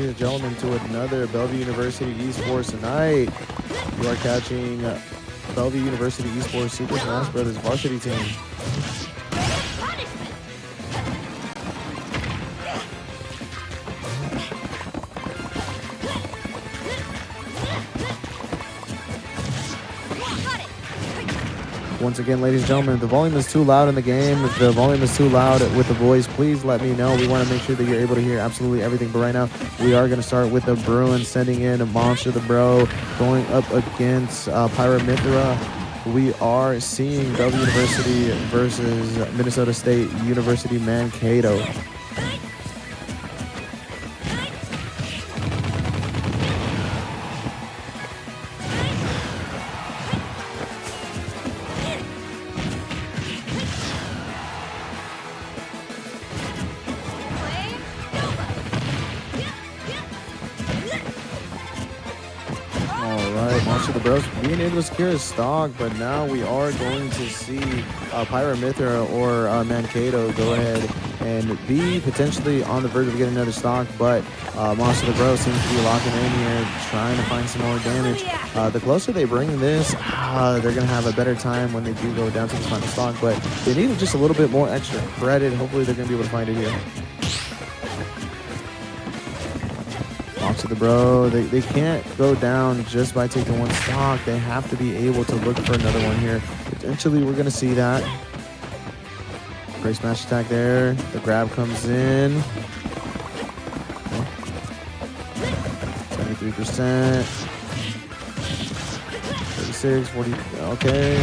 ladies and gentlemen, to another Bellevue University Esports tonight. You are catching Bellevue University Esports Super Smash Brothers varsity team. Once again, ladies and gentlemen, if the volume is too loud in the game, if the volume is too loud with the voice, please let me know. We want to make sure that you're able to hear absolutely everything. But right now, we are going to start with the Bruins sending in a Monster the Bro going up against Pyramithra. We are seeing Bellevue University versus Minnesota State University Mankato. Monster the Bros being able to secure his stock, but now we are going to see Pyramithra or Mankato go ahead and be potentially on the verge of getting another stock, but Monster the Bros seems to be locking in here, trying to find some more damage. The closer they bring this, they're going to have a better time when they do go down to the final stock, but they need just a little bit more extra credit. Hopefully they're going to be able to find it here. To the Bro, they can't go down just by taking one stock. They have to be able to look for another one here. Potentially, we're going to see that. Great smash attack there. The grab comes in. 73%. 36, 40. Okay.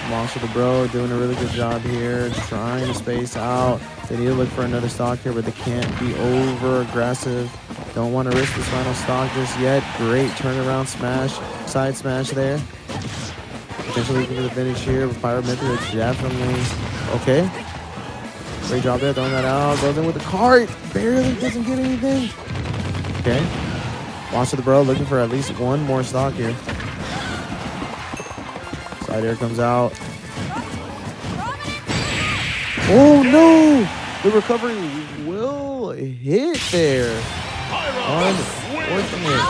Monster the Bro doing a really good job here, trying to space out. They need to look for another stock here, but they can't be over aggressive. Don't want to risk this final stock just yet. Great turnaround smash, side smash there. Potentially looking for the finish here with Pyramithra, definitely. Okay. Great job there, throwing that out. Goes in with the cart. Barely doesn't get anything. Okay. Monster the Bro looking for at least one more stock here. Side air comes out. Oh no! The recovery will hit there. Unfortunate.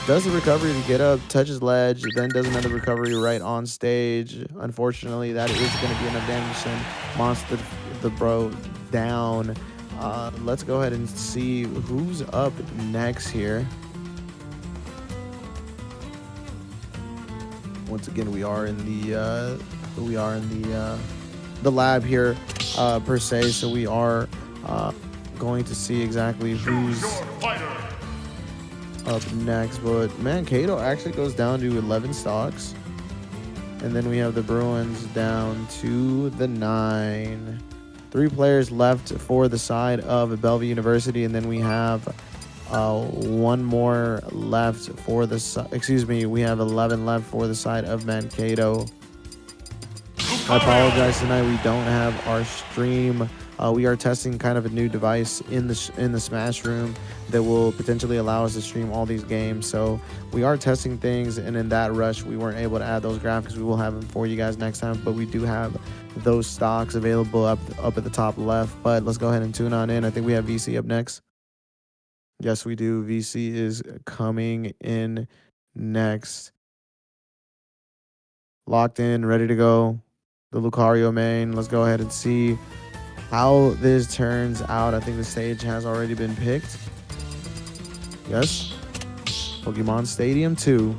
Does the recovery to get up, touches ledge, then does another recovery right on stage. Unfortunately, that is going to be enough damage to send Monster the Bro down. Let's go ahead and see who's up next here. Once again, we are in the lab here per se, so we are going to see exactly who's up next. But Mankato actually goes down to 11 stocks, and then we have the Bruins down to the 9. 3 players left for the side of Bellevue University, and then we have one more left for the we have 11 left for the side of Mankato. I apologize tonight, we don't have our stream. We are testing kind of a new device in the Smash room that will potentially allow us to stream all these games. So we are testing things, and in that rush we weren't able to add those graphics. We will have them for you guys next time, but we do have those stocks available up at the top left. But let's go ahead and tune on in. I think we have VC up next. Yes, we do. VC is coming in next. Locked in, ready to go. The Lucario main. Let's go ahead and see how this turns out. I think the stage has already been picked. Yes. Pokemon Stadium 2.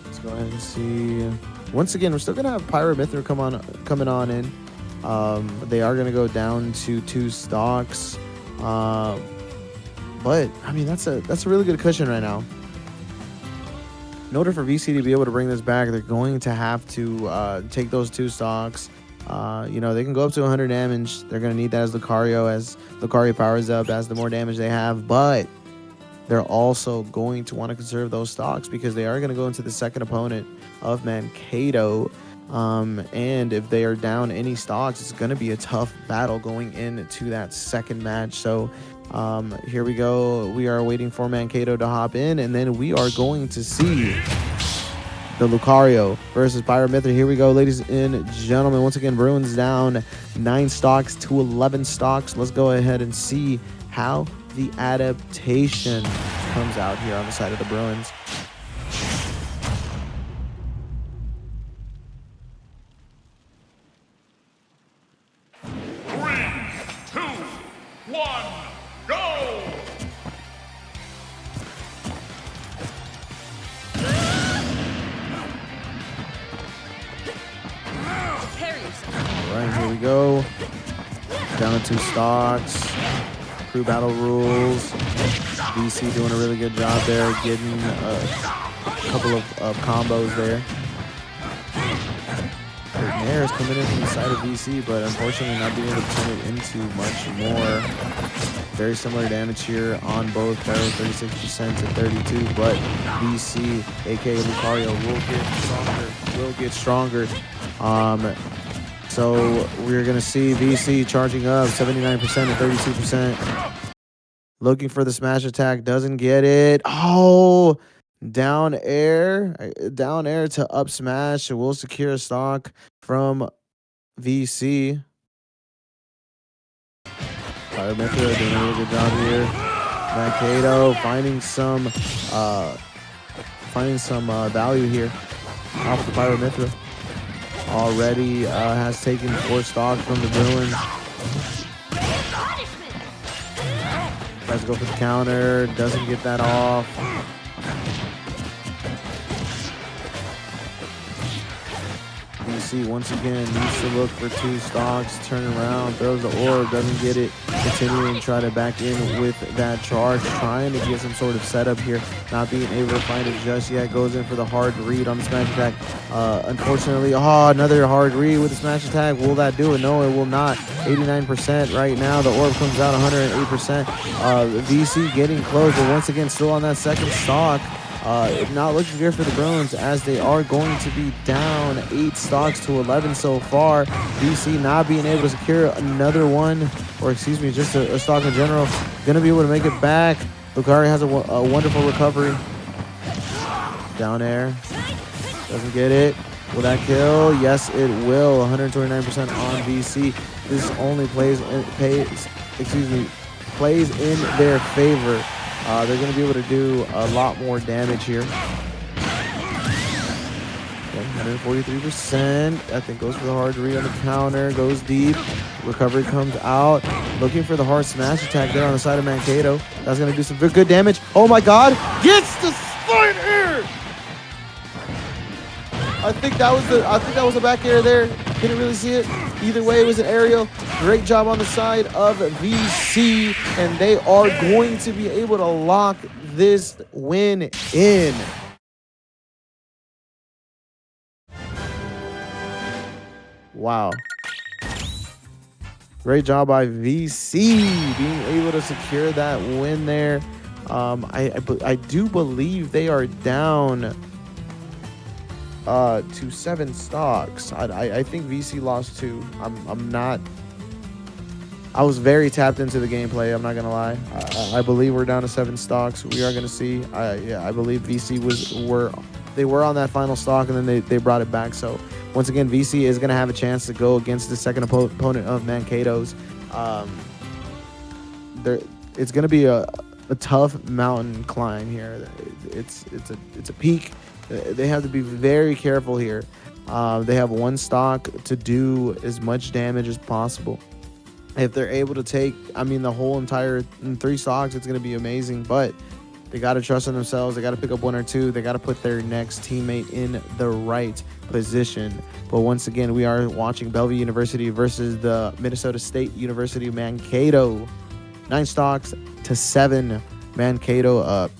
Let's go ahead and see. Once again, we're still going to have Pyramithra coming on in. They are going to go down to 2 stocks. But I mean, that's a really good cushion right now. In order for VC to be able to bring this back, they're going to have to take those 2 stocks. They can go up to 100 damage. They're going to need that as Lucario powers up, as the more damage they have. But they're also going to want to conserve those stocks because they are going to go into the second opponent of Mankato. And if they are down any stocks, it's going to be a tough battle going into that second match. So Here we go. We are waiting for Mankato to hop in, and then we are going to see the Lucario versus Pyramithra. Here we go, ladies and gentlemen. Once again, Bruins down 9 stocks to 11 stocks. Let's go ahead and see how the adaptation comes out here on the side of the Bruins. Alright, here we go. Down to 2 stocks. Crew battle rules. VC doing a really good job there, getting a couple of combos there. Nair is coming in from the side of VC, but unfortunately not being able to turn it into much more. Very similar damage here on both players, 36% to 32, but VC, aka Lucario, will get stronger. So we're gonna see VC charging up 79% to 32%. Looking for the smash attack, doesn't get it. Oh, down air to up smash. It will secure a stock from VC. Pyramithra doing a really good job here. Mankato finding some value here off the Pyramithra. Already has taken 4 stock from the Bruins. Tries to go for the counter, doesn't get that off. VC once again needs to look for 2 stocks, turn around, throws the orb, doesn't get it. Continuing to try to back in with that charge, trying to get some sort of setup here, not being able to find it just yet. Goes in for the hard read on the smash attack. Unfortunately, another hard read with the smash attack. Will that do it? No, it will not. 89% right now. The orb comes out 108%. VC getting close, but once again still on that second stock. Not looking good for the Bruins, as they are going to be down 8 stocks to 11 so far. VC not being able to secure another one, or excuse me, just a stock in general. Going to be able to make it back. Lucario has a wonderful recovery. Down air. Doesn't get it. Will that kill? Yes, it will. 129% on VC. This only plays in their favor. They're going to be able to do a lot more damage here. 143%. I think goes for the hard read on the counter. Goes deep. Recovery comes out. Looking for the hard smash attack there on the side of Mankato. That's going to do some good damage. Oh my God! Gets the spine air. I think that was the back air there. Couldn't really see it. Either way, it was an aerial. Great job on the side of VC, and they are going to be able to lock this win in. Wow. Great job by VC being able to secure that win there. I do believe they are down to 7 stocks. I think VC lost 2. I was very tapped into the gameplay, I'm not gonna lie. I believe we're down to 7 stocks. We are gonna see. I believe VC were on that final stock, and then they brought it back. So once again, VC is gonna have a chance to go against the second opponent of Mankato's. It's gonna be a tough mountain climb here. It's a peak. They have to be very careful here. They have 1 stock to do as much damage as possible. If they're able to take, the whole entire 3 stocks, it's going to be amazing. But they got to trust in themselves. They got to pick up 1 or 2. They got to put their next teammate in the right position. But once again, we are watching Bellevue University versus the Minnesota State University Mankato. 9 stocks to 7. Mankato up.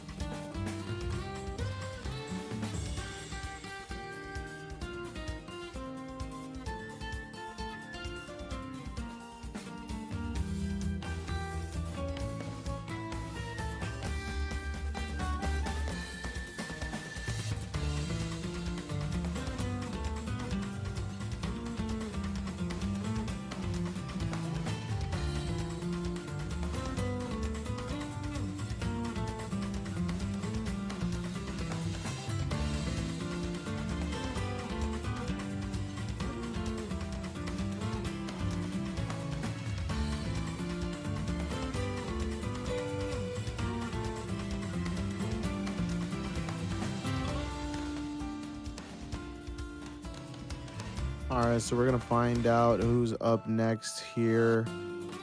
All right, so we're going to find out who's up next here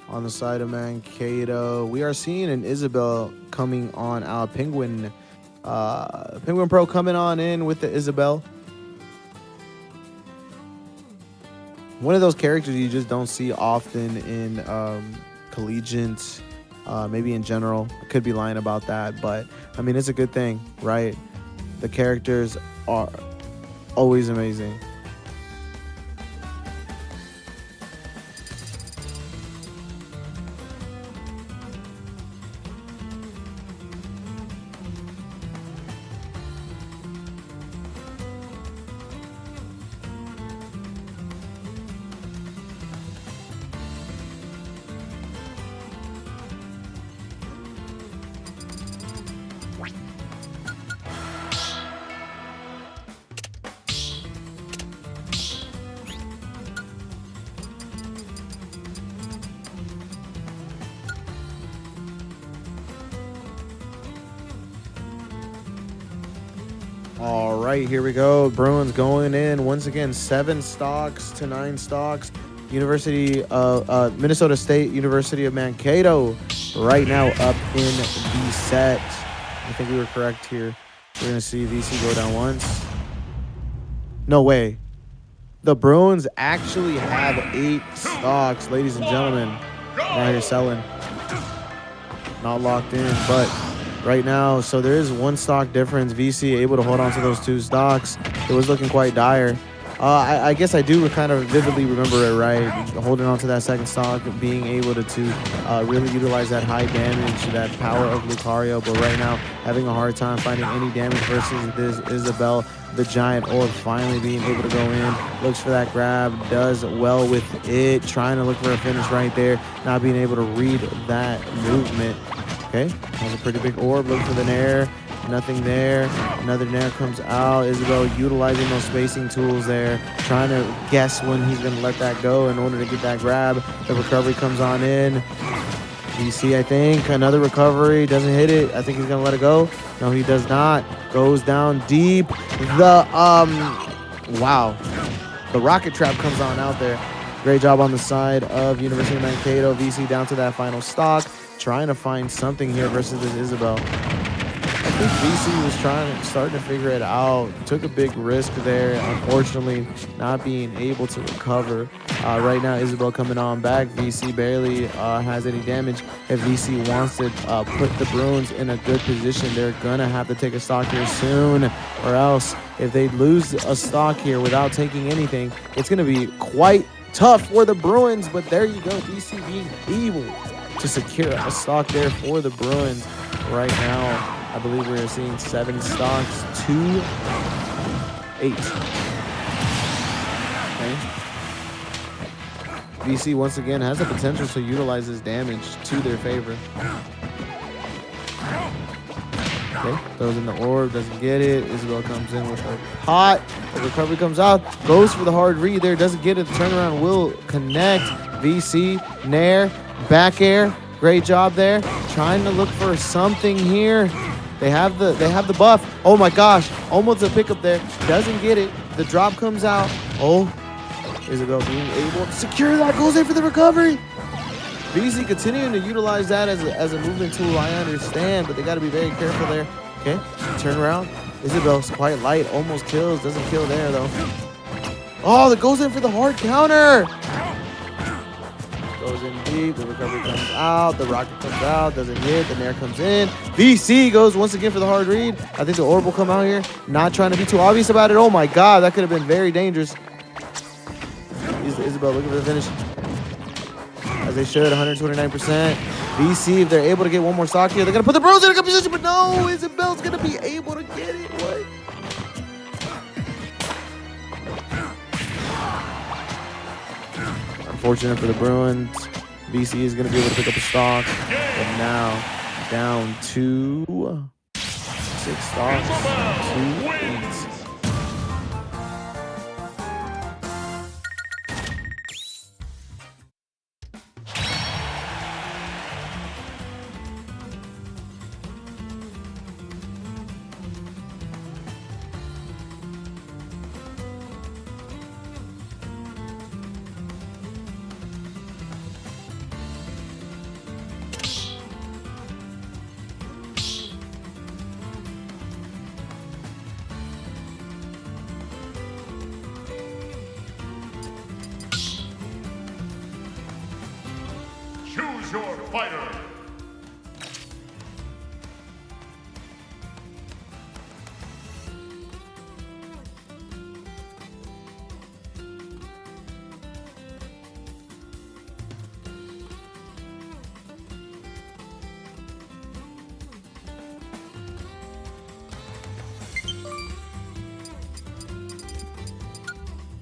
on the side of Mankato. We are seeing an Isabel coming on out. Penguin Pro coming on in with the Isabel. One of those characters you just don't see often in collegiate, maybe in general. I could be lying about that, but I mean, it's a good thing, right? The characters are always amazing. All right, here we go. Bruins going in once again, 7 stocks to 9 stocks. University of Minnesota State, University of Mankato, right now up in the set. I think we were correct here. We're gonna see VC go down once. No way. The Bruins actually have 8 stocks, ladies and gentlemen. Now you're selling. Not locked in, but right now, so there is 1 stock difference. VC able to hold on to those 2 stocks. It was looking quite dire. I guess I do kind of vividly remember it, right? Holding on to that 2nd stock, being able to really utilize that high damage, that power of Lucario. But right now, having a hard time finding any damage versus this Isabel, the giant orb, finally being able to go in. Looks for that grab, does well with it. Trying to look for a finish right there. Not being able to read that movement. Okay, has a pretty big orb. Looking for the nair. Nothing there. Another nair comes out. Isabel utilizing those spacing tools there. Trying to guess when he's going to let that go in order to get that grab. The recovery comes on in. VC, I think. Another recovery. Doesn't hit it. I think he's going to let it go. No, he does not. Goes down deep. Wow. The rocket trap comes on out there. Great job on the side of University of Mankato. VC down to that final stock. Trying to find something here versus this Isabel. I think VC was starting to figure it out. Took a big risk there. Unfortunately, not being able to recover. Right now, Isabel coming on back. VC barely has any damage. If VC wants to put the Bruins in a good position, they're going to have to take a stock here soon. Or else, if they lose a stock here without taking anything, it's going to be quite tough for the Bruins. But there you go, VC being able to secure a stock there for the Bruins right now. I believe we are seeing 7 stocks to 8. Okay. VC once again has the potential to utilize his damage to their favor. Okay, throws in the orb, doesn't get it. Isabel comes in with a hot. The recovery comes out, goes for the hard read there, doesn't get it. The turnaround will connect. VC, nair, back air. Great job there. Trying to look for something here. They have the buff. Oh my gosh, almost a pickup there. Doesn't get it. The drop comes out. Oh, Isabel being able to secure that. Goes in for the recovery. VC continuing to utilize that as a movement tool. I understand, but they got to be very careful there. Okay, turn around. Isabel's quite light. Almost kills. Doesn't kill there though. Oh, that goes in for the hard counter. Goes in deep, the recovery comes out, the rocket comes out, doesn't hit, the nair comes in. VC goes once again for the hard read. I think the orb will come out here. Not trying to be too obvious about it. Oh my god, that could have been very dangerous. Isabel looking for the finish. As they should, 129%. VC, if they're able to get one more stock here, they're going to put the Bruins in a good position, but no, Isabel's going to be able to get it. What? Unfortunate for the Bruins. VC is going to be able to pick up a stock. But now down to 6 stocks to 8. Choose your fighter.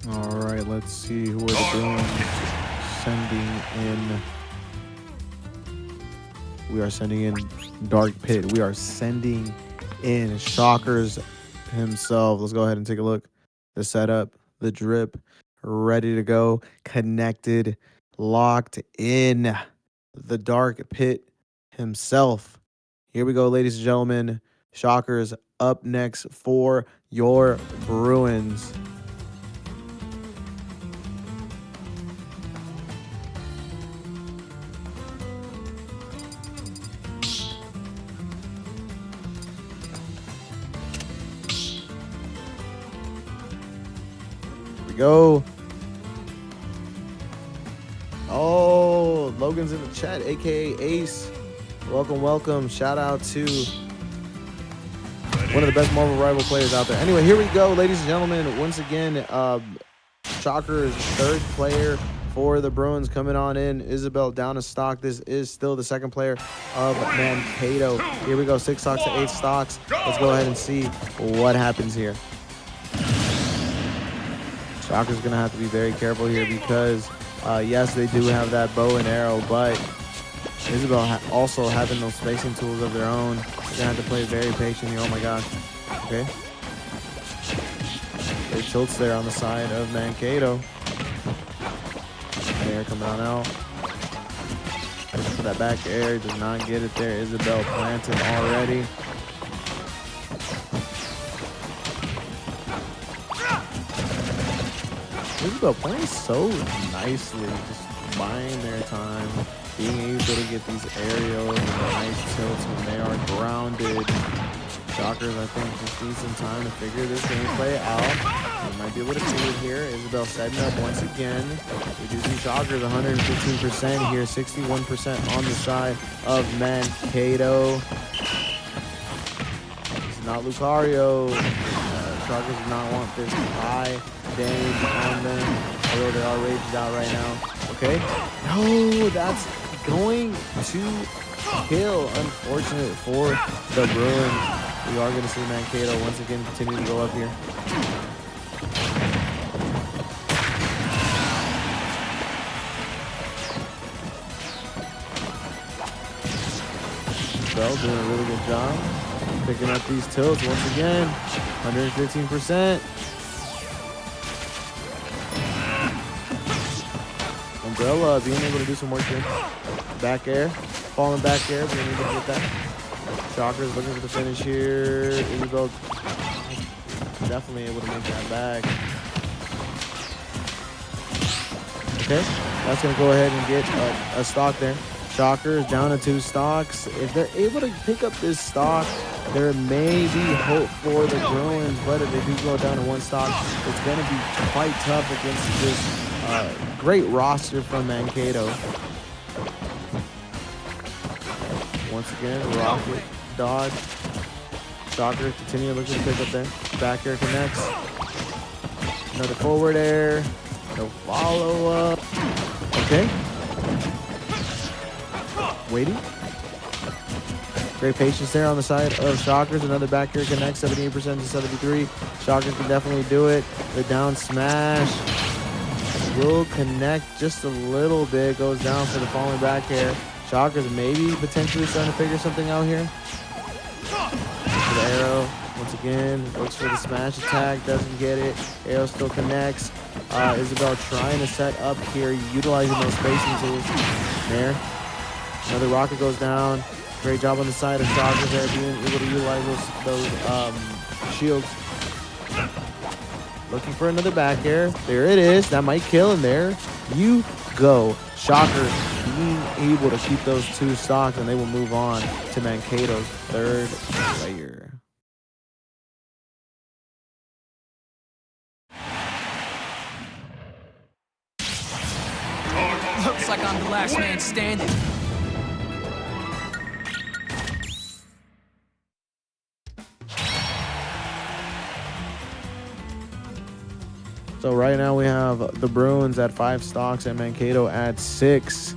All right, let's see who are the Bruins sending in. We are sending in Dark Pit. We are sending in Shockers himself. Let's go ahead and take a look. The setup, the drip, ready to go, connected, locked in. The Dark Pit himself. Here we go, ladies and gentlemen. Shockers up next for your Bruins. Go. Oh, Logan's in the chat, aka Ace. Welcome, welcome. Shout out to one of the best Marvel Rival players out there. Anyway, here we go, ladies and gentlemen. Once again, Shockers third player for the Bruins coming on in. Isabel down a stock. This is still the second player of Mankato. Here we go, 6 stocks to 8 stocks. Let's go ahead and see what happens here. Shocker's going to have to be very careful here because, yes, they do have that bow and arrow, but Isabel also having those spacing tools of their own. They're going to have to play very patient here. Oh, my gosh. Okay. It tilts there on the side of Mankato. Air coming on out. For that back air, does not get it there. Isabel planted already. Isabel playing so nicely, just buying their time, being able to get these aerials and nice tilts when they are grounded. Shockers, I think, just need some time to figure this gameplay out. We might be able to see it here. Isabel setting up once again. We do see Shockers 115% here, 61% on the side of Mankato. This is not Lucario. Shockers do not want this high damage on them, although they are raged out right now. Okay. No, that's going to kill. Unfortunate for the Bruins. We are going to see Mankato once again continue to go up here. Bell doing a really good job picking up these tilts once again. 115%. Umbrella being able to do some work here. Back air, falling back air, being able to get that. Shockers looking for the finish here. Isabel definitely able to make that back. Okay, that's going to go ahead and get a stock there. Shockers down to 2 stocks. If they're able to pick up this stock, there may be hope for the Bruins, but if they do go down to 1 stock, it's going to be quite tough against this great roster from Mankato. Once again, rocket, dodge. Shockers continue looking to pick up there. Back air connects. Another forward air. No follow-up. Okay. Waiting. Great patience there on the side of Shockers. Another back air connects, 78% to 73. Shockers can definitely do it. The down smash will connect just a little bit. Goes down for the falling back air. Shockers maybe potentially starting to figure something out here. For the arrow. Once again, looks for the smash attack. Doesn't get it. Arrow still connects. Isabel trying to set up here, utilizing those spacing tools. There. Another rocket goes down. Great job on the side of Shockers there, being able to utilize those shields. Looking for another back air. There it is. That might kill, and there you go. Shockers being able to keep those 2 stocks, and they will move on to Mankato's 3rd player. Looks like I'm the last man standing. So right now we have the Bruins at 5 stocks and Mankato at 6.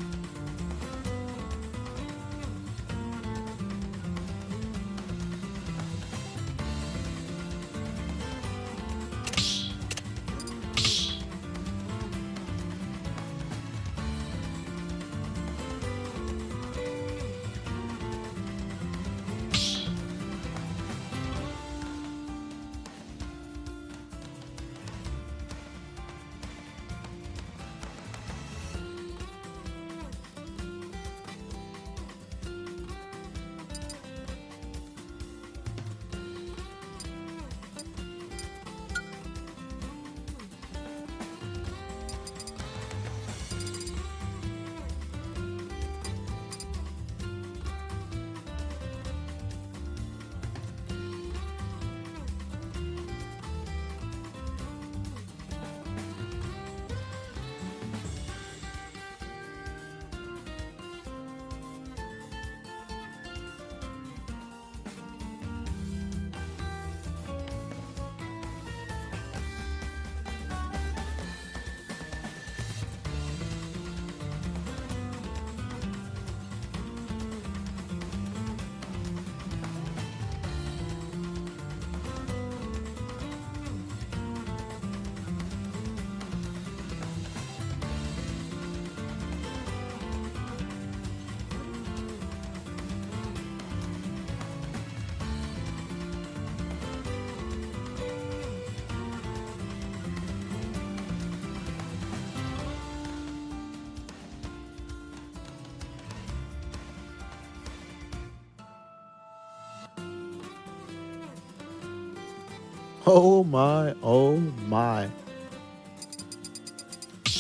Oh my, oh my.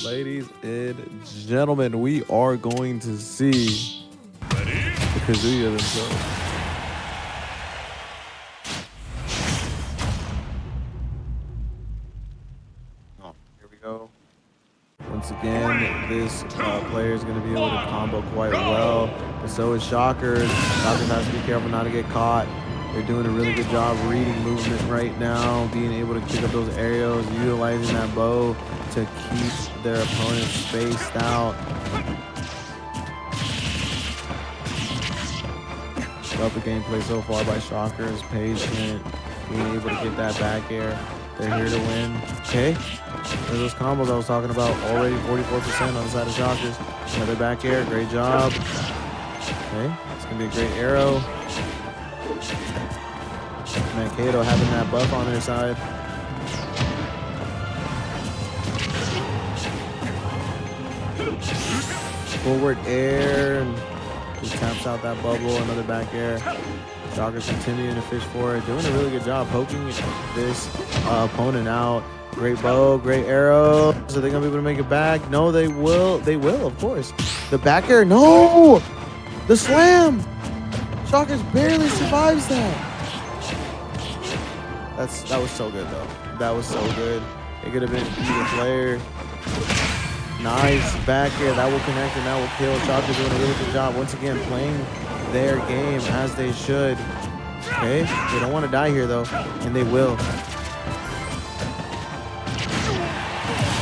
Ladies and gentlemen, we are going to see the Kazuya themselves. Oh, here we go. Once again, this player is going to be able to combo quite well, but so is Shockers. Shockers has to be careful not to get caught. They're doing a really good job reading movement right now, being able to pick up those aerials, utilizing that bow to keep their opponent spaced out. Love the gameplay so far by Shockers. Patient, being able to get that back air. They're here to win. Okay, there's those combos I was talking about. Already 44% on the side of Shockers. Another back air, great job. Okay, it's gonna be a great arrow. Mankato having that buff on their side. Forward air, and just taps out that bubble. Another back air. Shockers continuing to fish for it, doing a really good job poking this opponent out. Great bow, great arrow. So they're gonna be able to make it back. No, they will. They will, of course. The back air, no! The slam! Shockers barely survives that. That was so good though. That was so good. It could have been either player. Nice back air. That will connect and that will kill. Shockers doing a really good job. Once again, playing their game as they should. Okay, they don't want to die here though, and they will.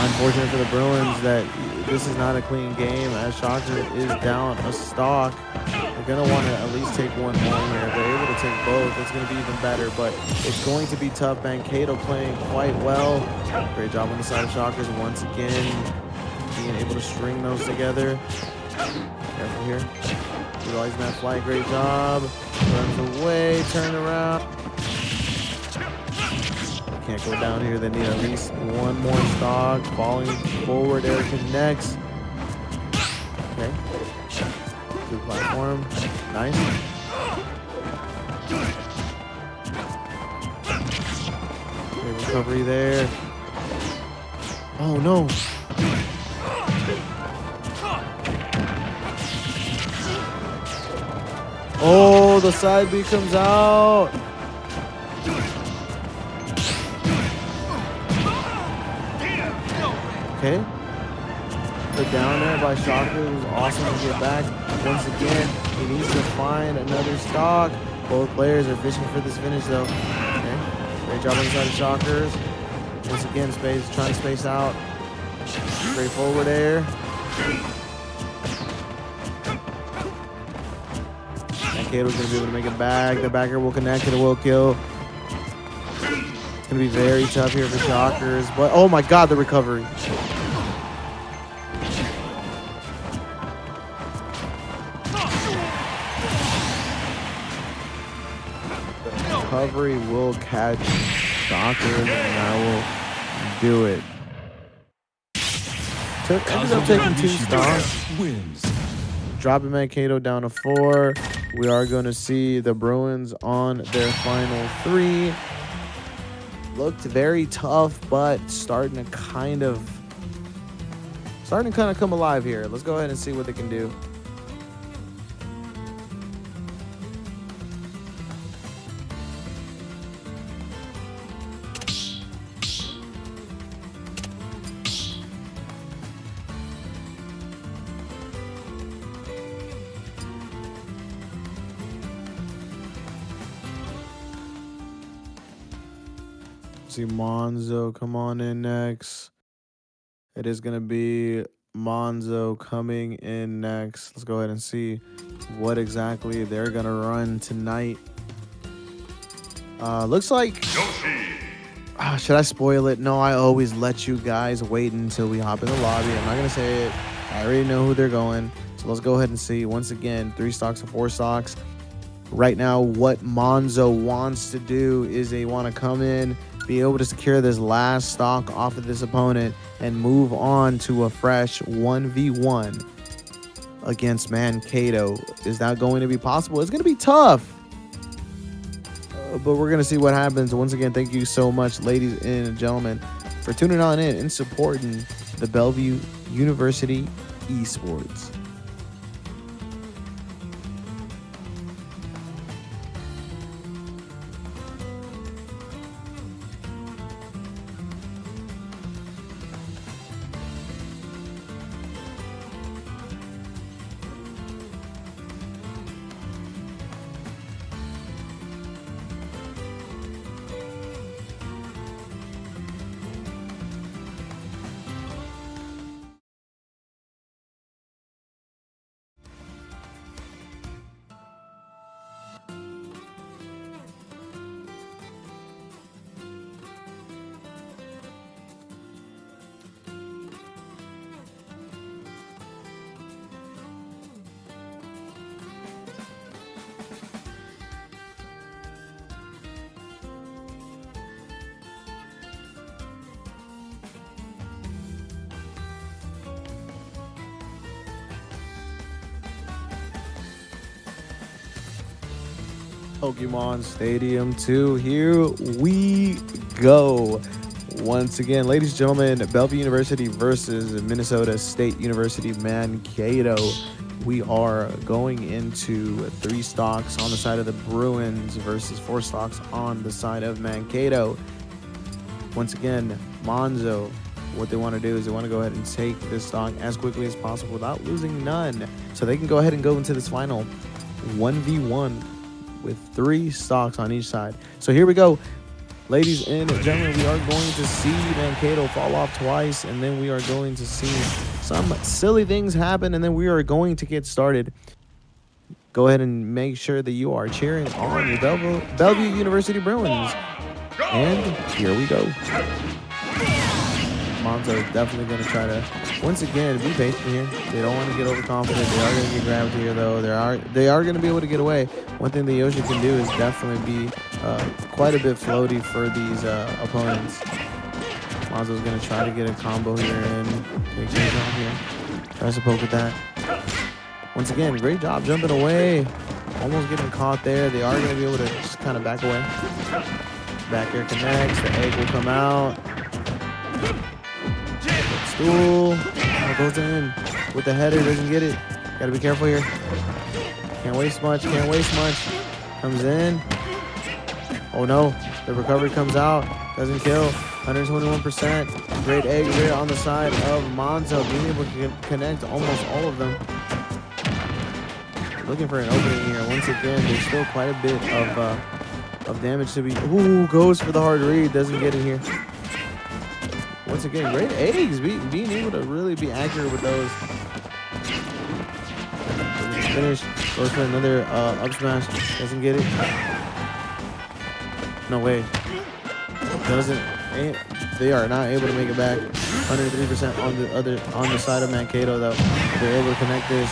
Unfortunate for the Bruins that this is not a clean game as Shockers is down a stock. They're going to want to at least take one more here. If they're able to take both, it's going to be even better, but it's going to be tough. Mankato playing quite well. Great job on the side of Shockers once again, being able to string those together. Careful here. Utilizing that flight, great job. Runs away, turn around. Can't go down here. They need at least one more stock. Falling forward, air connects. Okay. Good platform. Nice. Great recovery there. Oh no. Oh, the side B comes out. Okay. The down there by Shockers was awesome to get back. Once again, he needs to find another stock. Both players are fishing for this finish though. Okay. Great job on the side of Shockers. Once again, trying to space out. Straight forward air. And Kato's going to be able to make it back. The backer will connect and it will kill. It's going to be very tough here for Shockers. But, oh my God, the recovery. The recovery will catch Shockers, and that will do it. Ended up taking 2 stocks. Dropping Mankato down to 4. We are going to see the Bruins on their final 3. Looked very tough, but starting to kind of come alive here. Let's go ahead and see what they can do. See Monzo come on in next. It is going to be Monzo coming in next. Let's go ahead and see what exactly they're going to run tonight. Looks like... should I spoil it? No, I always let you guys wait until we hop in the lobby. I'm not going to say it. I already know who they're going. So let's go ahead and see. Once again, 3 stocks and 4 stocks. Right now, what Monzo wants to do is they want to come in, be able to secure this last stock off of this opponent, and move on to a fresh 1v1 against Mankato. Is that going to be possible? It's going to be tough, but we're going to see what happens. Once again, thank you so much, ladies and gentlemen, for tuning on in and supporting the Bellevue University Esports. Pokemon Stadium 2, here we go. Once again, ladies and gentlemen, Bellevue University versus Minnesota State University Mankato. We are going into 3 stocks on the side of the Bruins versus 4 stocks on the side of Mankato. Once again, Monzo, what they want to do is they want to go ahead and take this stock as quickly as possible without losing none, so they can go ahead and go into this final 1v1 with 3 stocks on each side. So here we go, ladies and gentlemen. We are going to see Mankato fall off twice, and then we are going to see some silly things happen, and then we are going to get started. Go ahead and make sure that you are cheering on your Bellevue University Bruins. And here we go. Monzo is definitely going to try to, once again, be patient here. They don't want to get overconfident. They are going to get grabbed here, though. They are going to be able to get away. One thing that Yoshi can do is definitely be quite a bit floaty for these opponents. Monzo's going to try to get a combo here and take things off here. Tries to poke at that. Once again, great job jumping away. Almost getting caught there. They are going to be able to just kind of back away. Back air connects. The egg will come out. Stool. Oh, goes in with the header. Doesn't get it. Got to be careful here. Can't waste much. Can't waste much. Comes in. Oh no. The recovery comes out. Doesn't kill. 121%. Great egg here on the side of Monzo, being able to connect almost all of them. Looking for an opening here. Once again, there's still quite a bit of damage to be. Ooh, goes for the hard read. Doesn't get it here. once again, great eggs. Being able to really be accurate with those. Finish. Goes for another up smash. Doesn't get it. No way. Doesn't. They are not able to make it back. 103% on the side of Mankato though. They're able to connect this.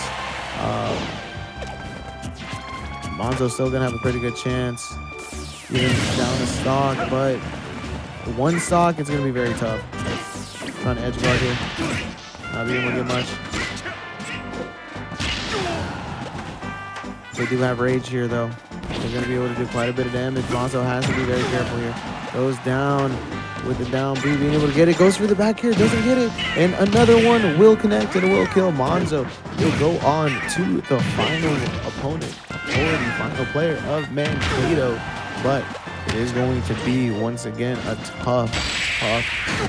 Monzo's still gonna have a pretty good chance. Even down a stock, but one stock, it's gonna be very tough. Trying to edge guard here. Not being able to get much. They do have rage here though. They're gonna be able to do quite a bit of damage. Monzo has to be very careful here. Goes down with the down B, being able to get it. Goes for the back here, doesn't get it. And another one will connect and will kill. Monzo will go on to the final opponent or the final player of Mankato. But it is going to be, once again, a tough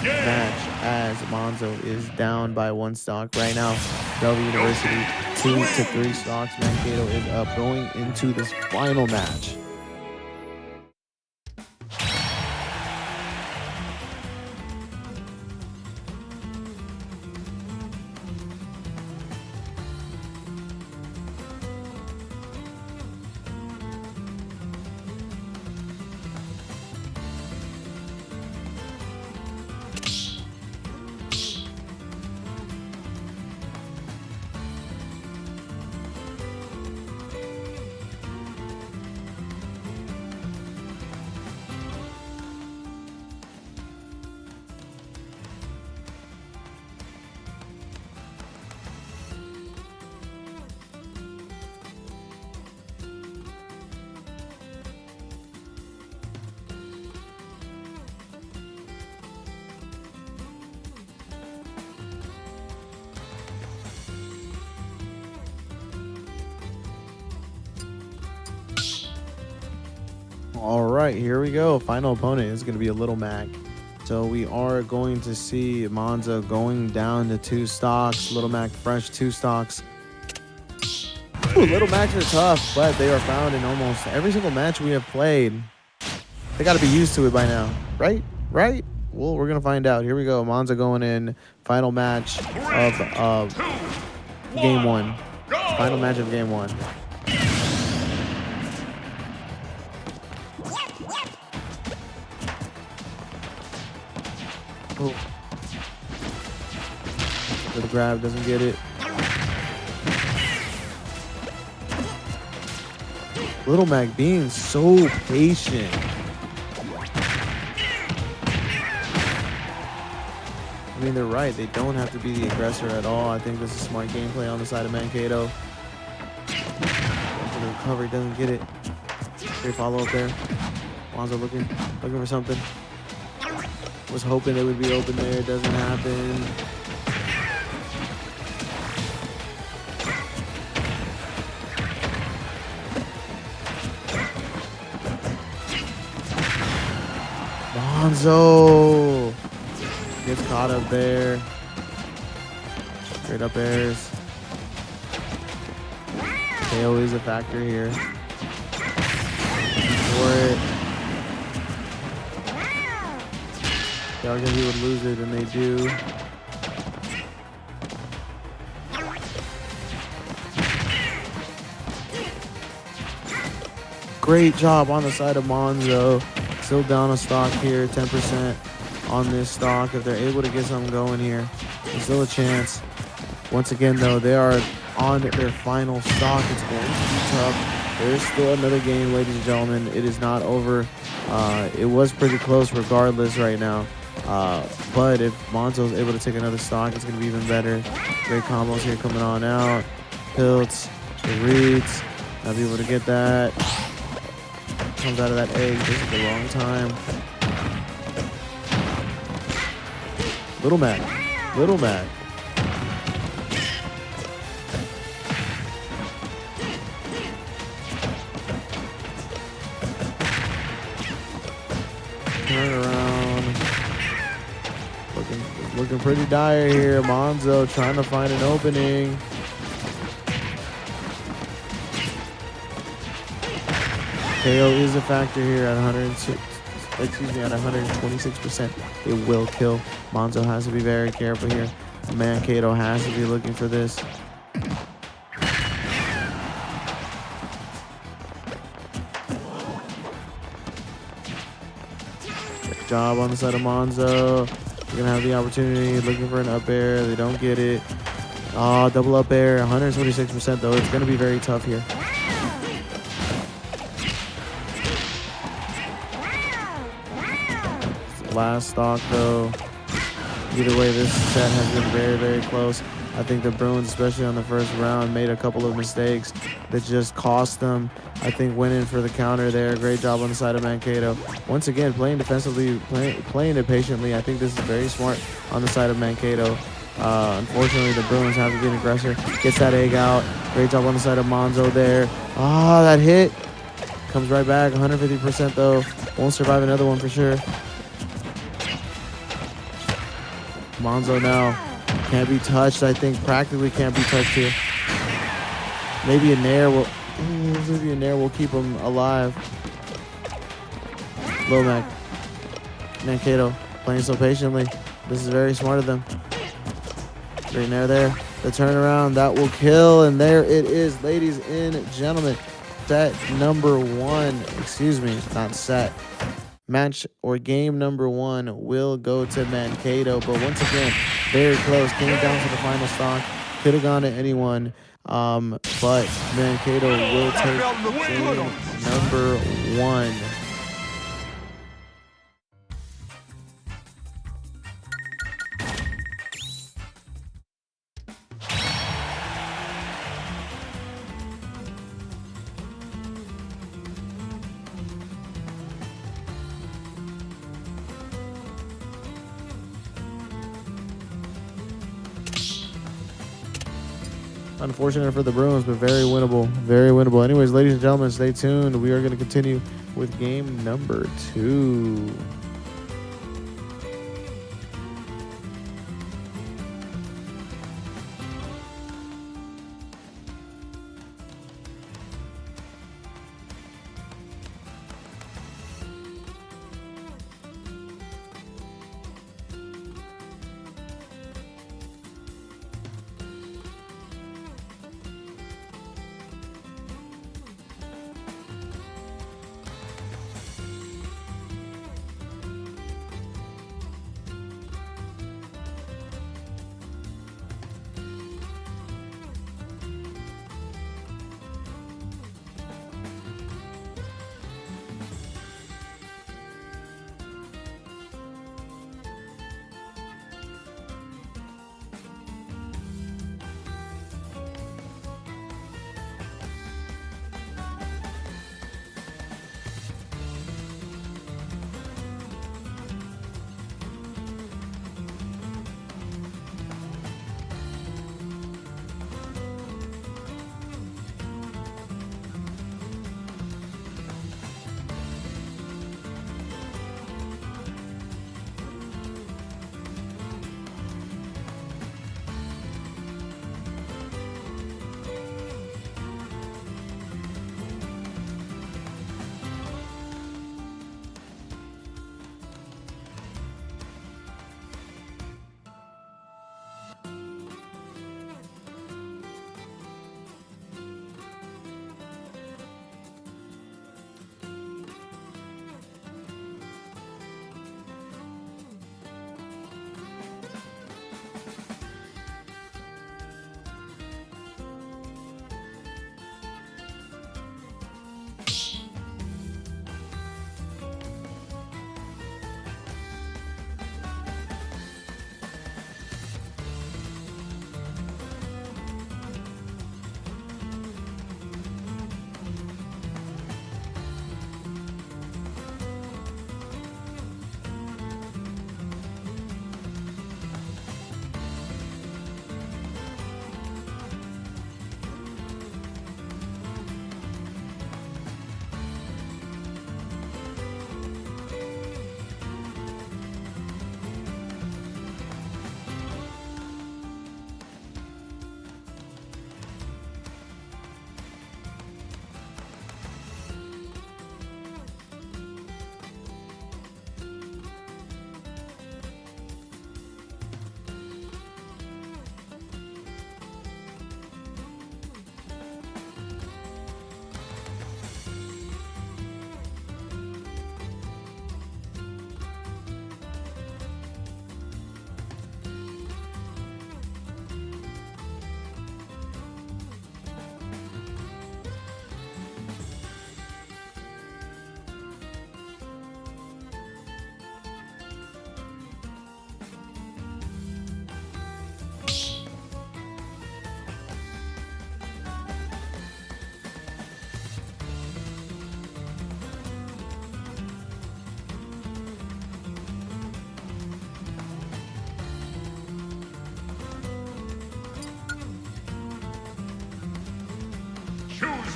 match as Monzo is down by one stock right now. Bellevue University 2 to 3 stocks. Mankato is up going into this final match. All right, here we go. Final opponent is going to be a Little Mac. So we are going to see Monzo going down to 2 stocks. Little Mac fresh 2 stocks. Ooh, Little Macs are tough, but they are found in almost every single match we have played. They got to be used to it by now, right? Right? Well, we're going to find out. Here we go. Monzo going in. Final match of game 1. Final match of game 1. Oh. For the grab, doesn't get it. Little Mac being so patient. I mean, they're right. They don't have to be the aggressor at all. I think this is smart gameplay on the side of Mankato. For the recovery, doesn't get it. Great follow up there. Monzo looking for something. Was hoping it would be open there. Doesn't happen. Monzo gets caught up there. Straight up airs. KO is a factor here. For it. They argued he would lose it, and they do. Great job on the side of Monzo. Still down a stock here, 10% on this stock. If they're able to get something going here, there's still a chance. Once again, though, they are on their final stock. It's going to be tough. There's still another game, ladies and gentlemen. It is not over. It was pretty close regardless right now. But if Monzo's able to take another stock, it's going to be even better. Great combos here coming on out. Pilts, the reads. Not be able to get that. Comes out of that egg. This is the wrong time. Little Mac. Little Mac. Turn around. Looking pretty dire here. Monzo trying to find an opening. KO is a factor here at excuse me, at 126%, it will kill. Monzo has to be very careful here. Mankato has to be looking for this. Great job on the side of Monzo. You're gonna have the opportunity, looking for an up air. They don't get it. Oh, double up air, 126% though. It's gonna be very tough here. Last stock though. Either way, this set has been very, very close. I think the Bruins, especially on the first round, made a couple of mistakes that just cost them. I think went in for the counter there. Great job on the side of Mankato. Once again, playing defensively, playing it patiently. I think this is very smart on the side of Mankato. Unfortunately, the Bruins have to be an aggressor. Gets that egg out. Great job on the side of Monzo there. Ah, that hit. Comes right back, 150% though. Won't survive another one for sure. Monzo now can't be touched. I think practically can't be touched here. Maybe a nair will keep him alive. Low Mankato playing so patiently. This is very smart of them. Great nair there. The turnaround that will kill, and there it is, ladies and gentlemen. Set number one. Excuse me, not set. Match or game number one will go to Mankato, but once again, very close. Came down to the final stock. Could have gone to anyone, but Mankato will take game number one. Unfortunate for the Bruins, but very winnable. Very winnable. Anyways, ladies and gentlemen, stay tuned. We are going to continue with game number two.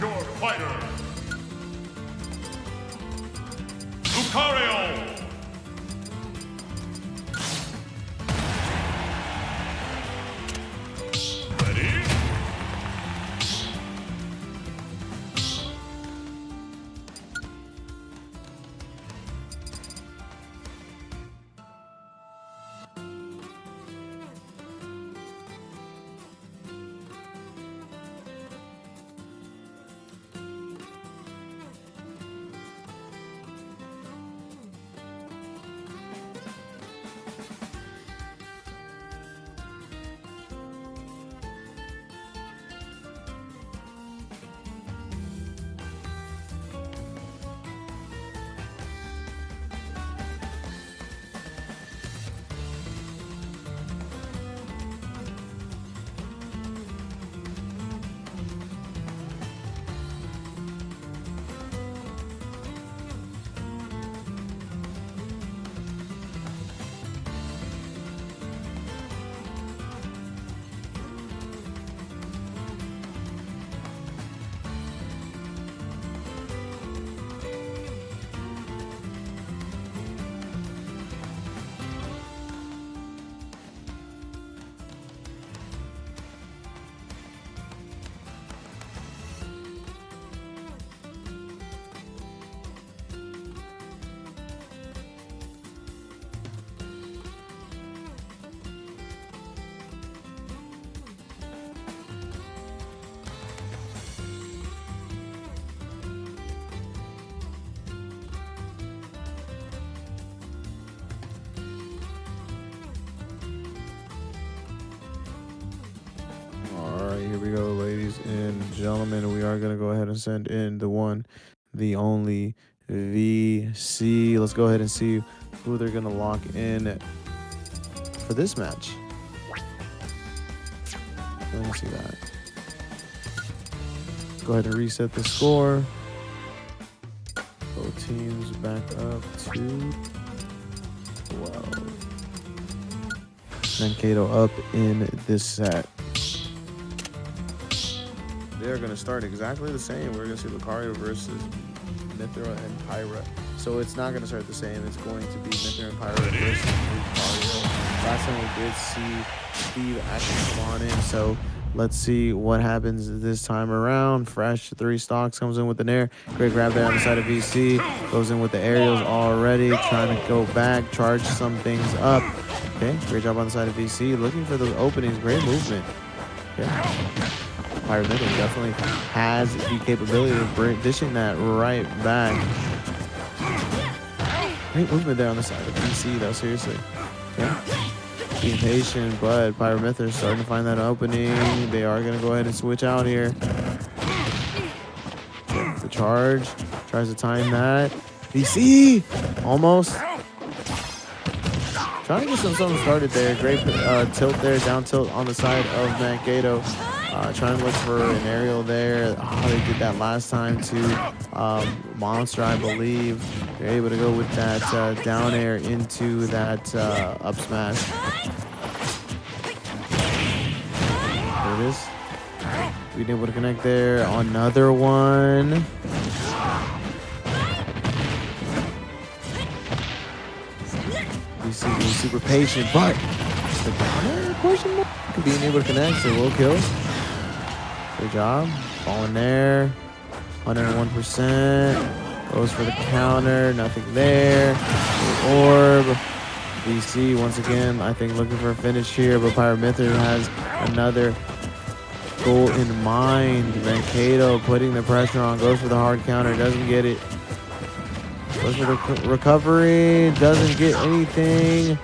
your fighter. Lucario. Ready? Here we go, ladies and gentlemen. We are going to go ahead and send in the one, the only VC. Let's go ahead and see who they're going to lock in for this match. Let me see that. Let's go ahead and reset the score. Both teams back up to 12. Mankato up in this set. They're going to start exactly the same. We're going to see Lucario versus Mythra and Pyra. So it's not going to start the same. It's going to be Mythra and Pyra versus Lucario. Last time we did see Steve actually come on in. So let's see what happens this time around. Fresh 3 stocks comes in with the Nair. Great grab there on the side of VC. Goes in with the aerials already. Trying to go back, charge some things up. Okay, great job on the side of VC. Looking for those openings. Great movement. Okay. Pyra Mythra definitely has the capability of dishing that right back. Great movement there on the side of VC, though, seriously. Okay. Being patient, but Pyra Mythra is starting to find that opening. They are going to go ahead and switch out here. Okay, the charge. Tries to time that. VC! Almost. Trying to get something started there. Great tilt there, down tilt on the side of Mankato. Trying to look for an aerial there. Oh, they did that last time to Monster, I believe. They're able to go with that down air into that up smash. There it is. Being able to connect there. Another one. Being super patient, but the counter question mark being able to connect, so will kill. Good job. Falling there. 101%. Goes for the counter. Nothing there. Orb. VC once again, I think looking for a finish here, but Pyra Mythra has another goal in mind. Mankato putting the pressure on. Goes for the hard counter. Doesn't get it. Goes for the recovery. Doesn't get anything.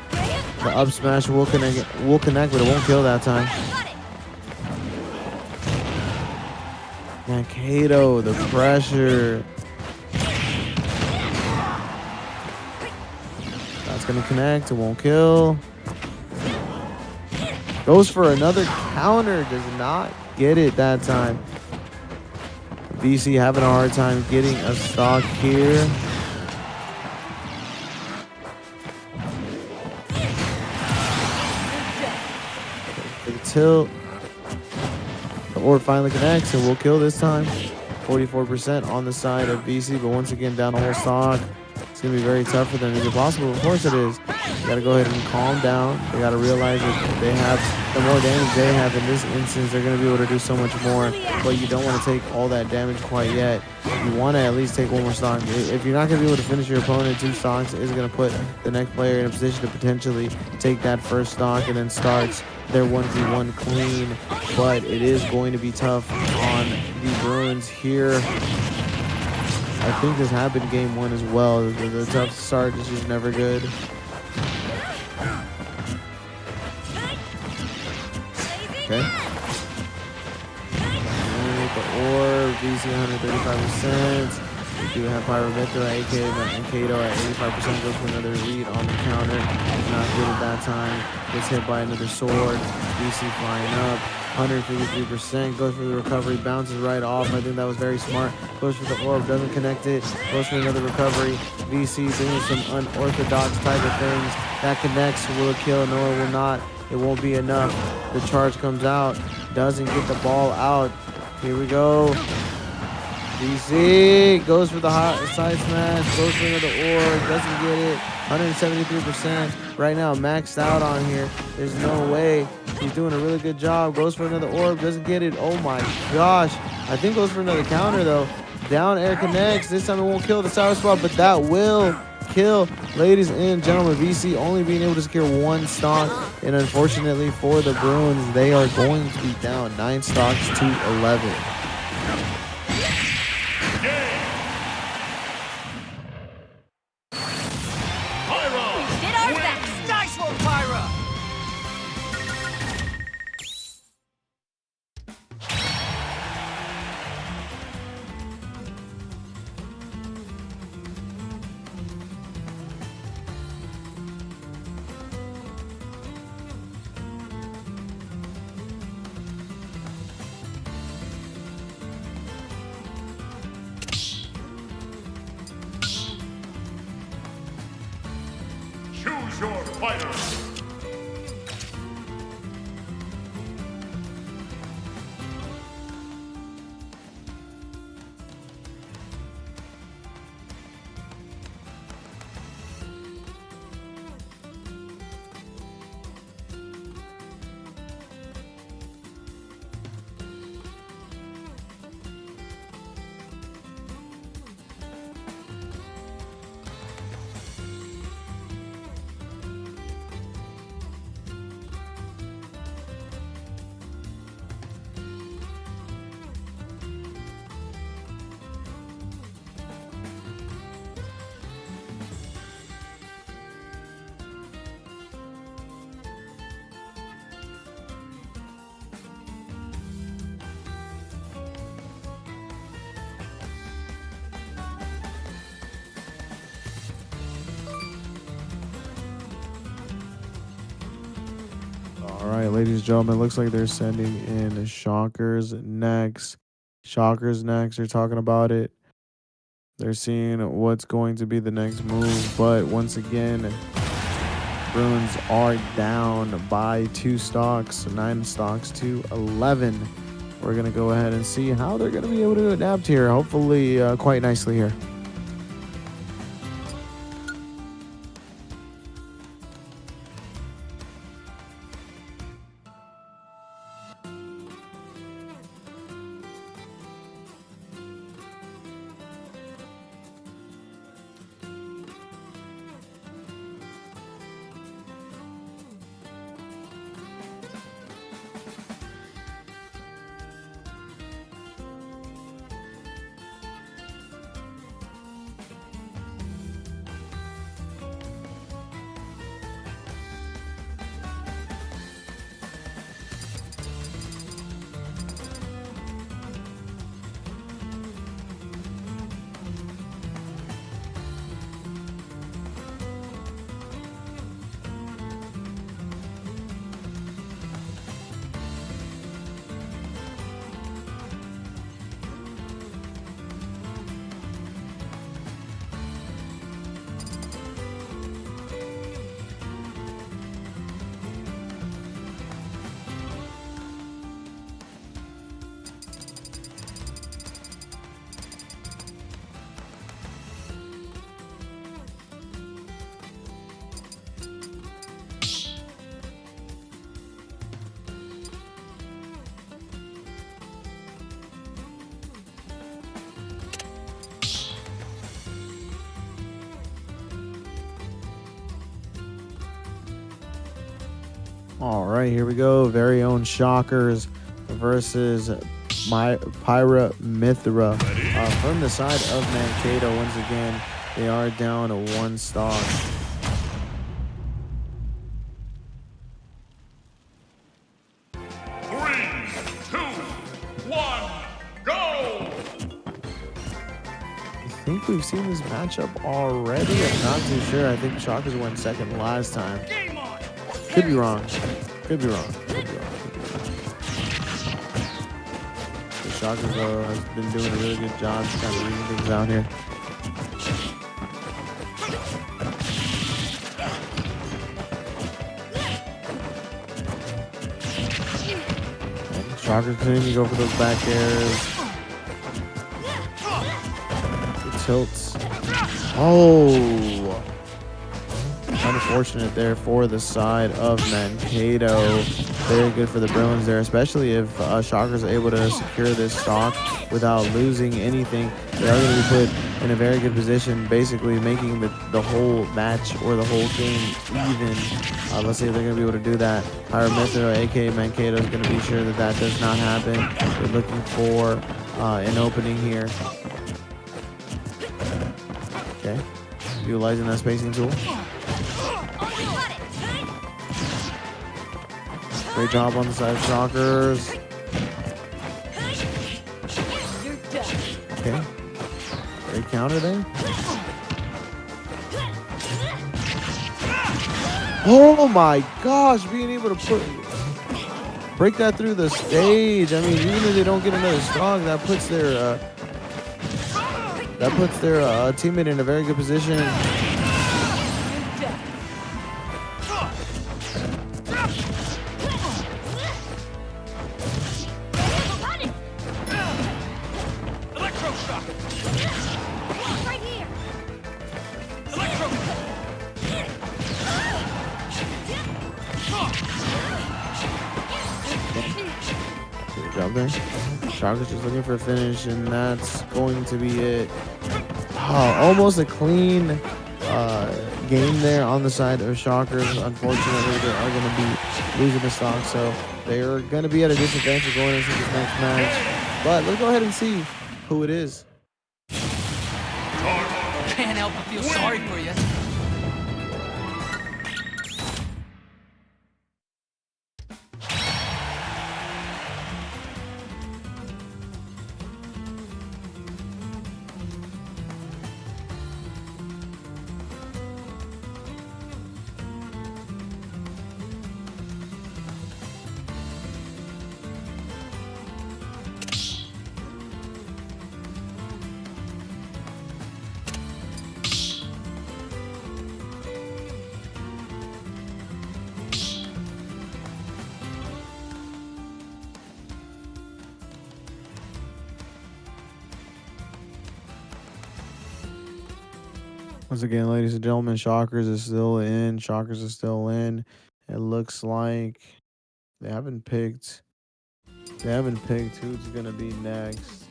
The up smash will connect, but it won't kill that time. Mankato, the pressure. That's going to connect. It won't kill. Goes for another counter. Does not get it that time. VC having a hard time getting a stock here. The tilt. The orb finally connects and will kill this time. 44% on the side of VC, but once again, down a whole stock. It's going to be very tough for them. Is it possible? Of course it is. You got to go ahead and calm down. They got to realize that they have, the more damage they have in this instance, they're going to be able to do so much more. But you don't want to take all that damage quite yet. You want to at least take one more stock. If you're not going to be able to finish your opponent 2 stocks, it's going to put the next player in a position to potentially take that first stock and then starts their 1v1 clean. But it is going to be tough on the Bruins here. I think this happened game 1 as well. The tough start is just never good. Okay. And the orb, VC 135%. We do have Pyramithra, AK and Kato at 85%. Goes for another read on the counter. Not good at that time. Gets hit by another sword. VC flying up. 153%, goes for the recovery, bounces right off. I think that was very smart. Goes for the orb, doesn't connect it. Goes for another recovery. VC doing some unorthodox type of things. That connects. Will it kill? No, it will not. It won't be enough. The charge comes out. Doesn't get the ball out. Here we go. VC goes for the hot side smash. Goes for another orb. Doesn't get it. 173% right now, maxed out on here. There's no way. He's doing a really good job. Goes for another orb, doesn't get it. Oh my gosh. I think goes for another counter though. Down air connects. This time it won't kill the sour spot, but that will kill. Ladies and gentlemen, VC only being able to secure 1 stock. And unfortunately for the Bruins, they are going to be down 9 stocks to 11. Choose your fighter. All right, ladies and gentlemen, looks like they're sending in Shockers next. Shockers next. They're talking about it. They're seeing what's going to be the next move. But once again, Bruins are down by 2 stocks, 9 stocks to 11. We're going to go ahead and see how they're going to be able to adapt here. Hopefully quite nicely here. All right, here we go. Very own Shockers versus my Pyra Mithra. From the side of Mankato, once again, they are down to 1 stock. I think we've seen this matchup already. I'm not too sure. I think Shockers went second last time. Could be wrong. Could be wrong. Could be wrong. The Shockers has been doing a really good job kind of reading things out here. And Shockers continue to go for those back airs. Tilts. Oh, unfortunate there for the side of Mankato. Very good for the Bruins there, especially if Shockers are able to secure this stock without losing anything. They are going to be put in a very good position, basically making the whole match or the whole game even. Let's see if they're going to be able to do that. Pyra Mithra, aka Mankato, is going to be sure that that does not happen. They're looking for an opening here. Okay, utilizing that spacing tool. Great job on the side of Shockers. Okay, great counter there. Oh my gosh, being able to break that through the stage. I mean, even if they don't get another stock, that puts their teammate in a very good position. Good job there. Shockers just looking for a finish, and that's going to be it. Oh, almost a clean game there on the side of Shockers. Unfortunately, they are going to be losing the stock, so they are going to be at a disadvantage going into this next match. But let's go ahead and see who it is. Can't help but feel sorry for you. Once again, ladies and gentlemen, Shockers is still in. Shockers is still in. It looks like they haven't picked who's gonna be next.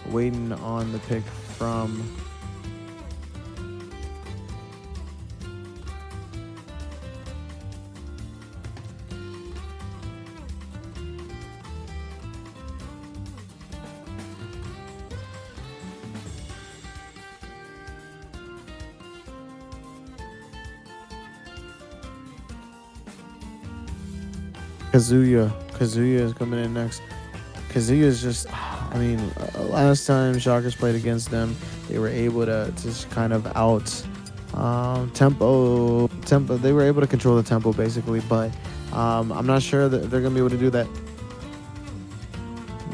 Waiting on the pick from Kazuya. Kazuya is coming in next. Kazuya is just, I mean, last time Shockers played against them, they were able to just kind of tempo. They were able to control the tempo basically, but I'm not sure that they're gonna be able to do that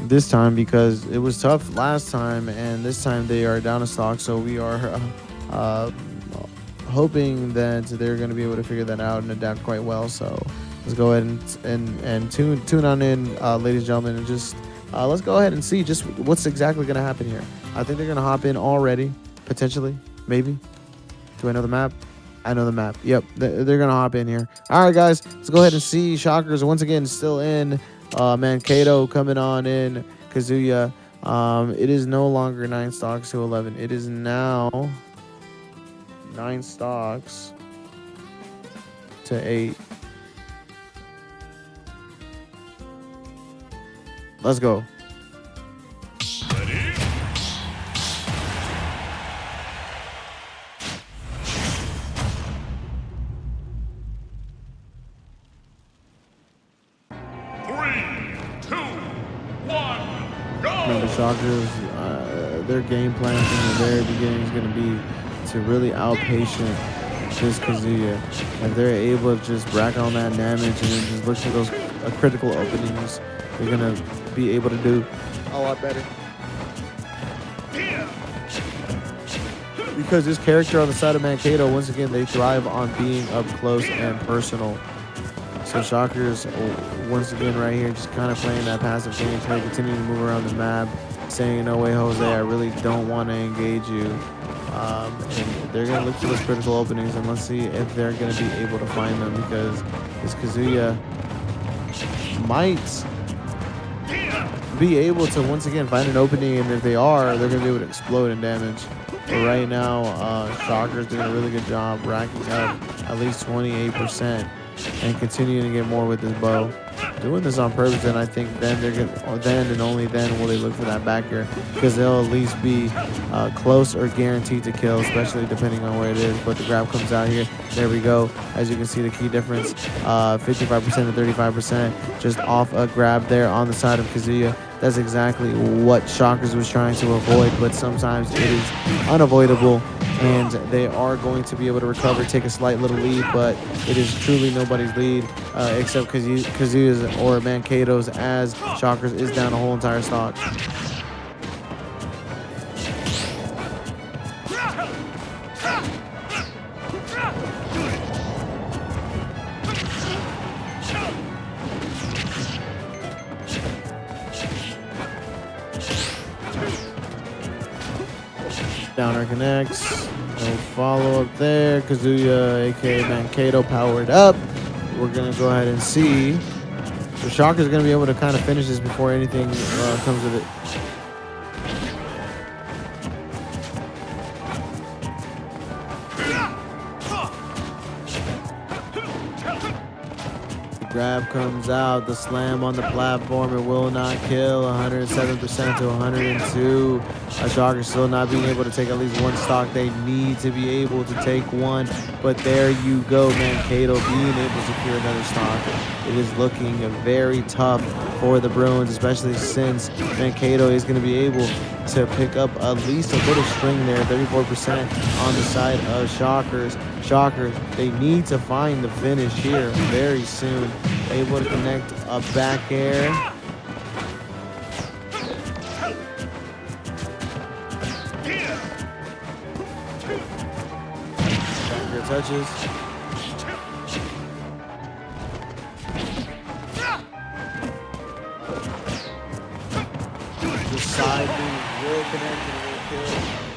this time because it was tough last time, and this time they are down a stock. So we are hoping that they're gonna be able to figure that out and adapt quite well. So let's go ahead and tune on in, ladies and gentlemen, and just let's go ahead and see just what's exactly going to happen here. I think they're going to hop in already, potentially, maybe. Do I know the map? I know the map. Yep, they're going to hop in here. All right, guys, let's go ahead and see. Shockers once again still in. Mankato coming on in. Kazuya. It is no longer 9 stocks to 11. It is now 9 stocks to 8. Let's go. Ready? 3, 2, 1, go! Remember, Shockers, their game plan from the very beginning is going to be to really outpatient this Kazuya. If they're able to just rack on that damage and then just look for those critical openings, they're going to be able to do a lot better. Because this character on the side of Mankato, once again, they thrive on being up close and personal. So Shockers, once again, right here, just kind of playing that passive game, trying to continue to move around the map, saying, no way, Jose, I really don't want to engage you. And they're going to look for those critical openings, and let's see if they're going to be able to find them, because this Kazuya might be able to, once again, find an opening, and if they are, they're going to be able to explode in damage. But right now, Shockers doing a really good job racking up at least 28% and continuing to get more with this bow. Doing this on purpose, and I think then they're gonna, then and only then will they look for that back air, because they'll at least be close or guaranteed to kill, especially depending on where it is. But the grab comes out here. There we go. As you can see, the key difference, 55% to 35%, just off a grab there on the side of Kazuya. That's exactly what Shockers was trying to avoid, but sometimes it is unavoidable, and they are going to be able to recover, take a slight little lead, but it is truly nobody's lead except Kazuya's or Mankato's, as Shockers is down a whole entire stock. Downer connects. No follow-up there. Kazuya, a.k.a. Mankato, powered up. We're going to go ahead and see. So Shocker's going to be able to kind of finish this before anything comes of it. Grab comes out, the slam on the platform, it will not kill. 107% to 102. Shocker still not being able to take at least one stock. They need to be able to take one, but there you go, Mankato being able to secure another stock. It is looking very tough for the Bruins, especially since Mankato is going to be able to pick up at least a bit of string there, 34% on the side of Shockers. Shockers, they need to find the finish here very soon. Able to connect a back air. Back air touches. The side move will connect and will kill.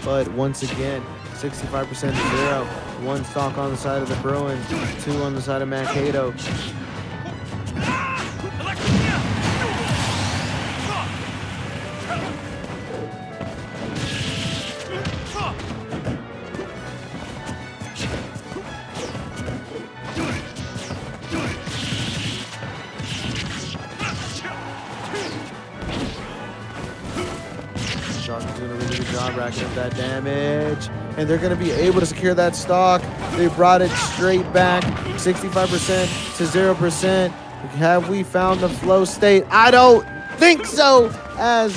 But once again, 65% to 0. One stock on the side of the Bruins, 2 on the side of Mankato. Shark's doing a really good job racking up that damage. And they're going to be able to secure that stock. They brought it straight back, 65% to 0%. Have we found the flow state? I don't think so, as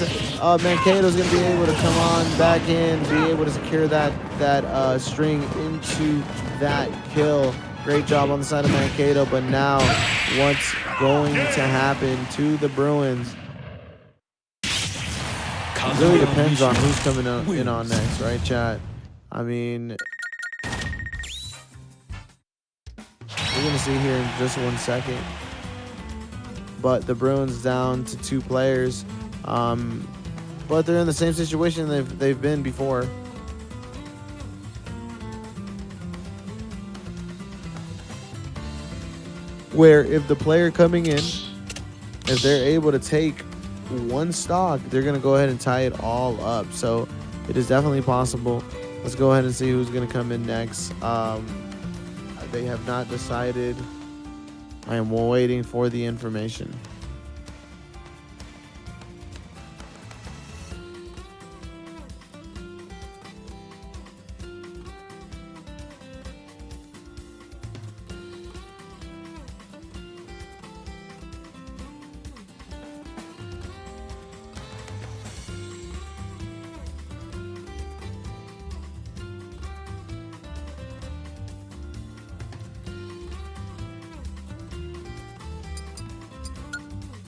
Mankato's going to be able to come on back in, be able to secure that string into that kill. Great job on the side of Mankato, but now what's going to happen to the Bruins? It really depends on who's coming in on next, right, chat? I mean, we're going to see here in just 1 second. But the Bruins down to 2 players. But they're in the same situation they've been before. Where if the player coming in, if they're able to take one stock, they're going to go ahead and tie it all up. So it is definitely possible. Let's go ahead and see who's going to come in next. They have not decided. I am waiting for the information.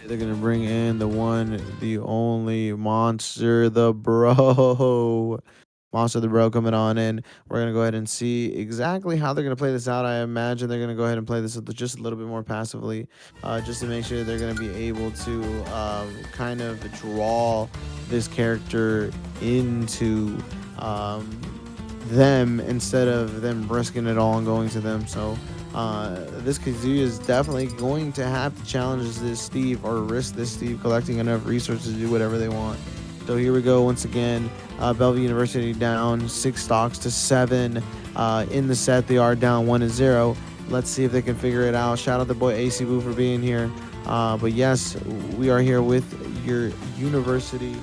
They're gonna bring in the one, the only Monster the Bro. Monster the Bro coming on in. We're gonna go ahead and see exactly how they're gonna play this out. I imagine they're gonna go ahead and play this just a little bit more passively, just to make sure they're gonna be able to kind of draw this character into them instead of them risking it all and going to them. So this Kazuya is definitely going to have to challenge this Steve or risk this Steve collecting enough resources to do whatever they want. So here we go once again. Bellevue University down 6 stocks to 7 in the set. They are down 1-0. Let's see if they can figure it out. Shout out the boy AC Boo for being here. But yes, we are here with your university,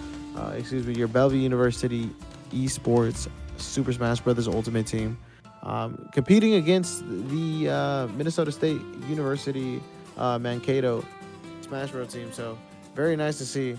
your Bellevue University Esports Super Smash Brothers Ultimate Team, competing against the Minnesota State University Mankato Smash Bros team. So very nice to see.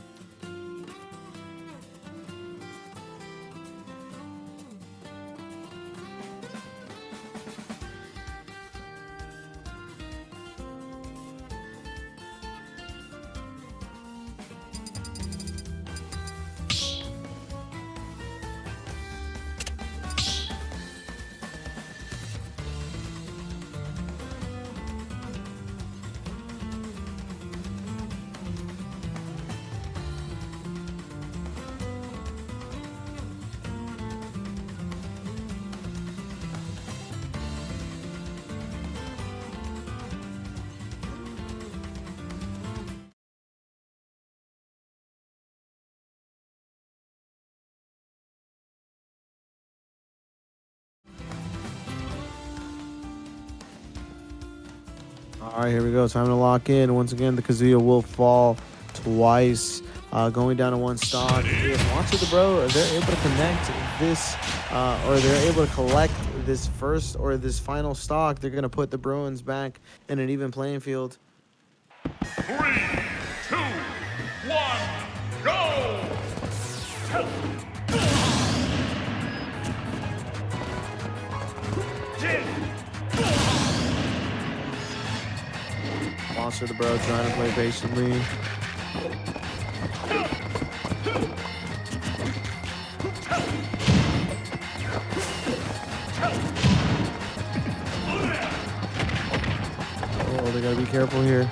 All right, here we go. Time to lock in. Once again, the Kazuya will fall twice, going down to 1 stock. If Monster the Bro, they're able to connect this, or they're able to collect this first or this final stock, they're going to put the Bruins back in an even playing field. 3, 2, 1, go! Monster the Bro trying to play patiently. Oh, they gotta be careful here.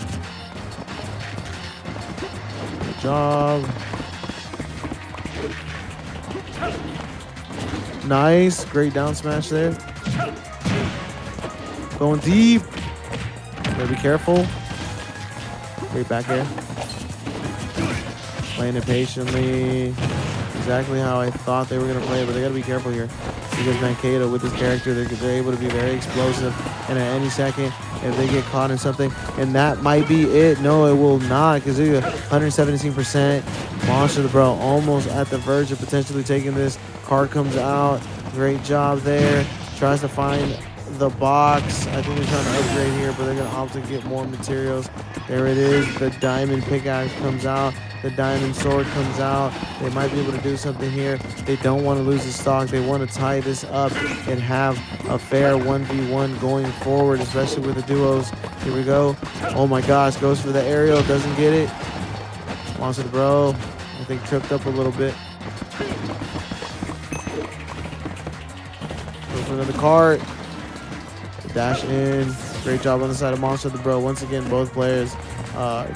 Good job. Nice, great down smash there. Going deep. Gotta be careful. Great back air. Playing it patiently. Exactly how I thought they were going to play it, but they got to be careful here. Because Mankato, with this character, they're able to be very explosive. And at any second, if they get caught in something, and that might be it. No, it will not. Because they're 117%. Monster the Bro almost at the verge of potentially taking this. Card comes out. Great job there. Tries to find the box. I think they're trying to upgrade here, but they're going to opt to get more materials. There it is. The diamond pickaxe comes out. The diamond sword comes out. They might be able to do something here. They don't want to lose the stock. They want to tie this up and have a fair 1v1 going forward, especially with the duos. Here we go. Oh my gosh. Goes for the aerial. Doesn't get it. Monster the Bro, I think, tripped up a little bit. Goes for another cart. Dash in. Great job on the side of Monster the Bro. Once again, both players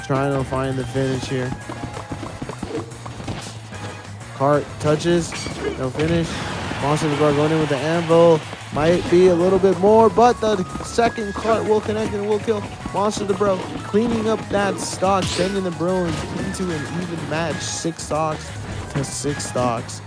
trying to find the finish here. Cart touches. No finish. Monster the Bro going in with the anvil. Might be a little bit more, but the second cart will connect and will kill Monster the Bro. Cleaning up that stock, sending the Bruins into an even match. 6 stocks to 6 stocks.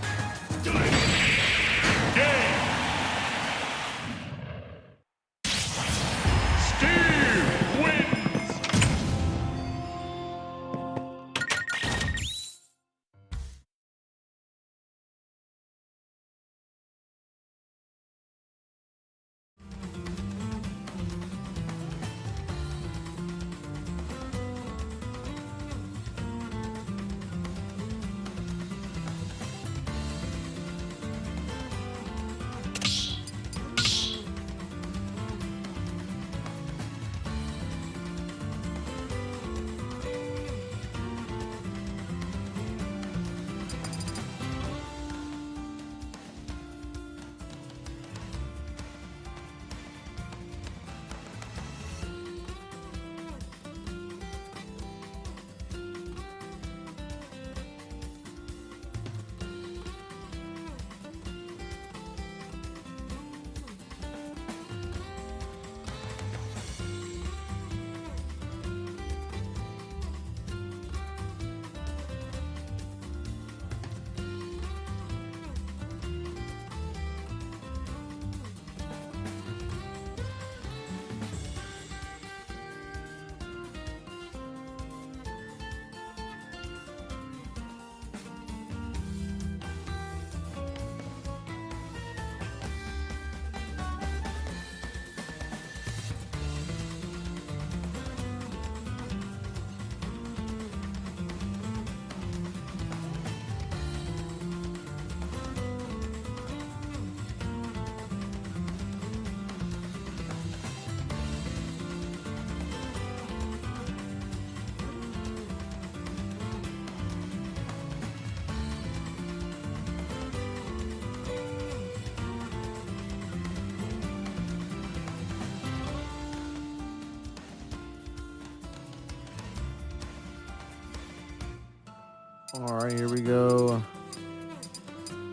All right, here we go.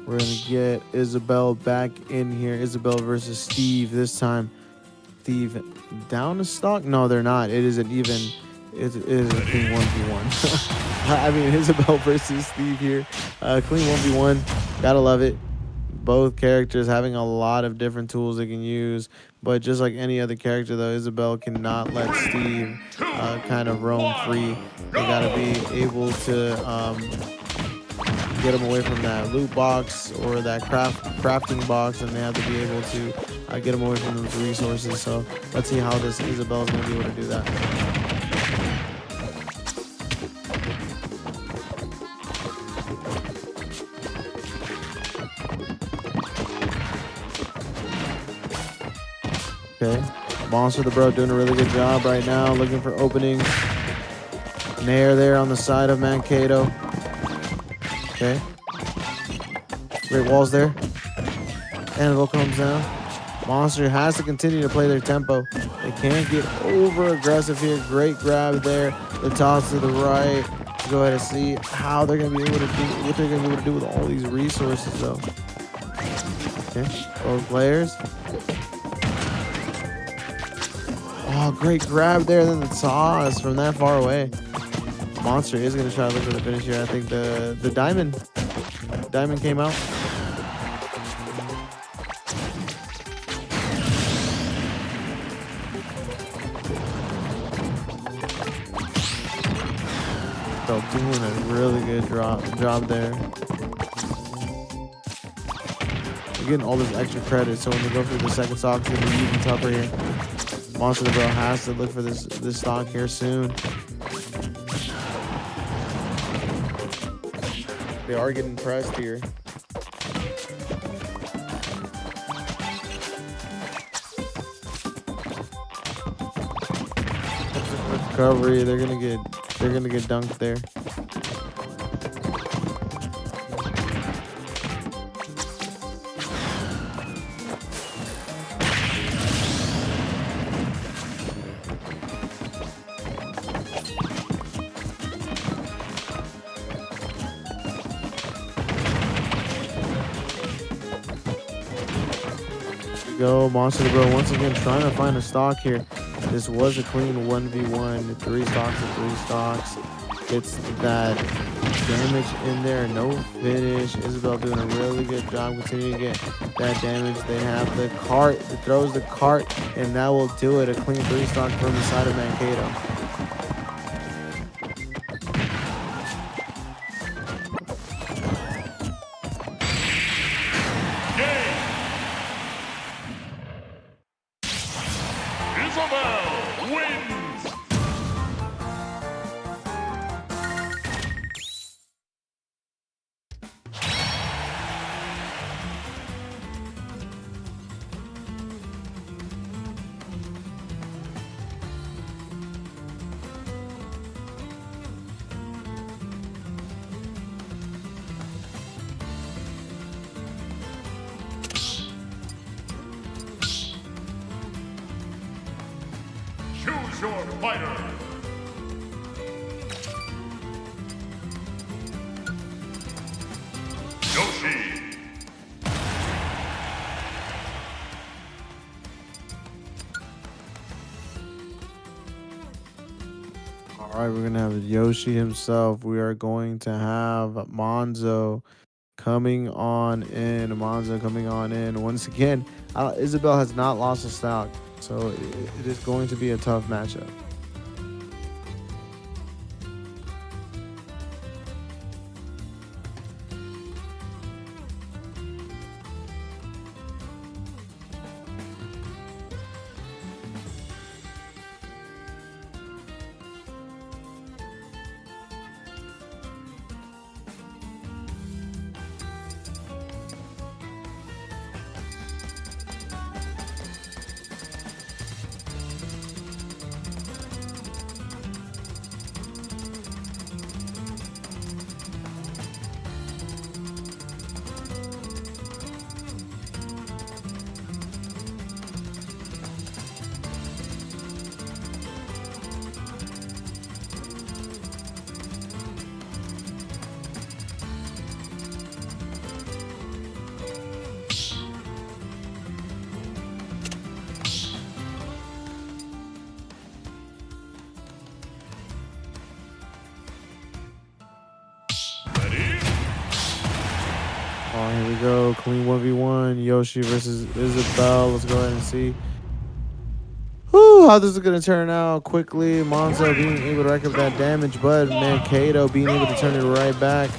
We're going to get Isabel back in here. Isabel versus Steve this time. Steve down a stock? No, they're not. It is an even. It is a clean 1v1. I mean, Isabel versus Steve here. Clean 1v1. Gotta love it. Both characters having a lot of different tools they can use. But just like any other character, though, Isabel cannot let Steve kind of roam free. They gotta be able to get them away from that loot box or that crafting box, and they have to be able to get them away from those resources. So let's see how this Isabel is going to be able to do that. Okay, Monster the Bro doing a really good job right now, looking for openings. Nair there on the side of Mankato. Okay. Great walls there. Anvil comes down. Monster has to continue to play their tempo. They can't get over aggressive here. Great grab there. The toss to the right. Let's go ahead and see how they're gonna be able to do what they're gonna be able to do with all these resources though. Okay, both players. Oh, great grab there. Then the toss from that far away. Monster is gonna try to look for the finish here. I think the diamond came out. So doing a really good job there. You're getting all this extra credit, so when they go for the second stock, it's gonna be even tougher here. Monster the Bro has to look for this stock here soon. They are getting pressed here. Recovery, they're gonna get dunked there. Go, Monster the Bro once again trying to find a stock here. This was a clean 1v1, 3 stocks to 3 stocks. Gets that damage in there, no finish. Isabel doing a really good job continuing to get that damage. They have the cart, it throws the cart, and that will do it. A clean 3 stock from the side of Mankato. Isabel wins! Choose your fighter! Yoshi! All right, we're gonna have Yoshi himself. We are going to have Monzo coming on in. Monzo coming on in once again. Isabel has not lost a stock, so it is going to be a tough matchup. Oh, here we go. Clean 1v1. Yoshi versus Isabel. Let's go ahead and see. Whew, how this is going to turn out quickly. Monzo being able to rack up that damage, but Mankato being able to turn it right back.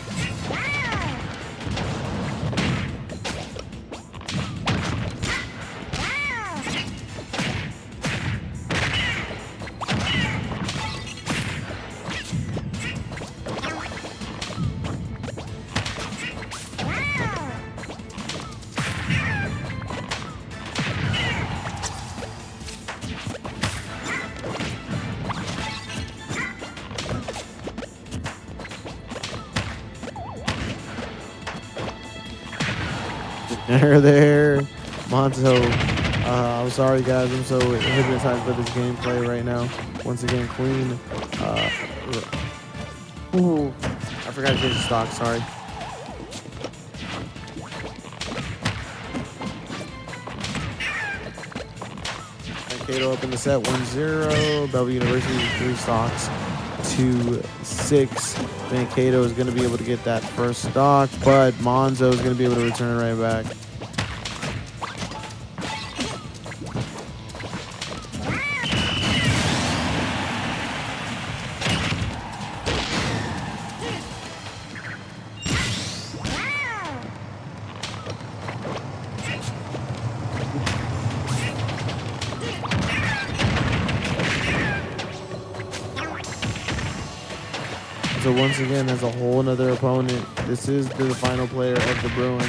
There. Monzo. I'm sorry, guys. I'm so hypnotized by this gameplay right now. Once again, clean. Ooh, I forgot to change the stock. Sorry. Mankato up in the set 1-0. Bellevue University 3 stocks to 6. Mankato is going to be able to get that first stock, but Monzo is going to be able to return it right back. So once again, as a whole another opponent, this is the final player of the Bruins.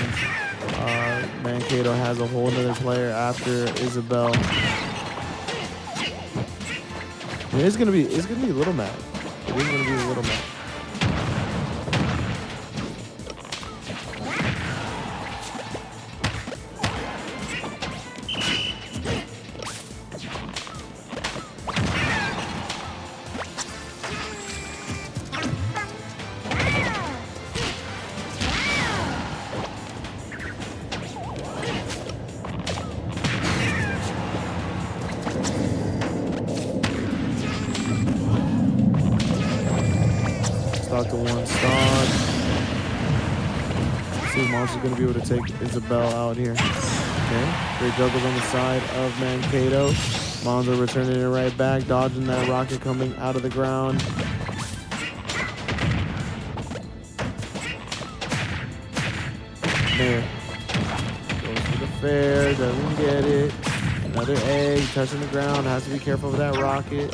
Mankato has a whole another player after Isabel. And it's gonna be a little mad. It is gonna be a little mad. Stock to 1 stock. Let's see if Monster's gonna be able to take Isabel out here. Okay, great juggles on the side of Mankato. Monzo returning it right back, dodging that rocket coming out of the ground. There. Goes for the fair, doesn't get it. Another egg touching the ground, has to be careful with that rocket.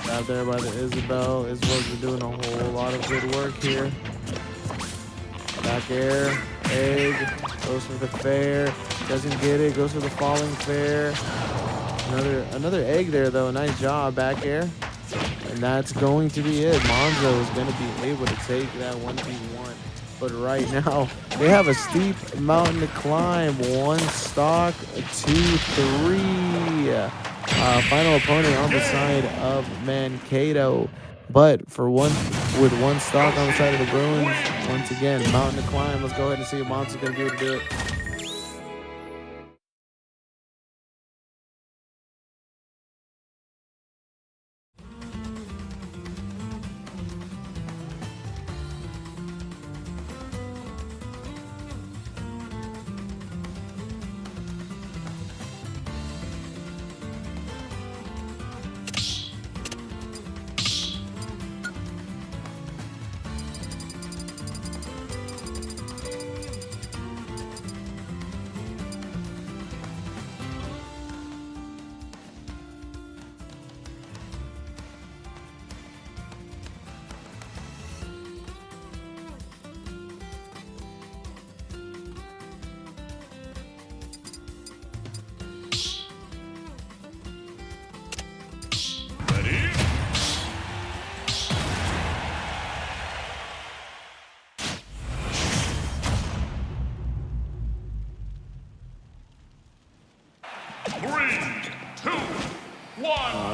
Out there by the Isabel. Isabel's been doing a whole lot of good work here. Back air, egg, goes for the fair, doesn't get it, goes for the falling fair. Another egg there though, nice job, back air. And that's going to be it. Monzo is going to be able to take that 1v1. But right now, they have a steep mountain to climb. 1 stock, 2, 3. Final opponent on the side of Mankato. But with 1 stock on the side of the Bruins, once again, mountain to climb. Let's go ahead and see if Monster's going to be able to do it.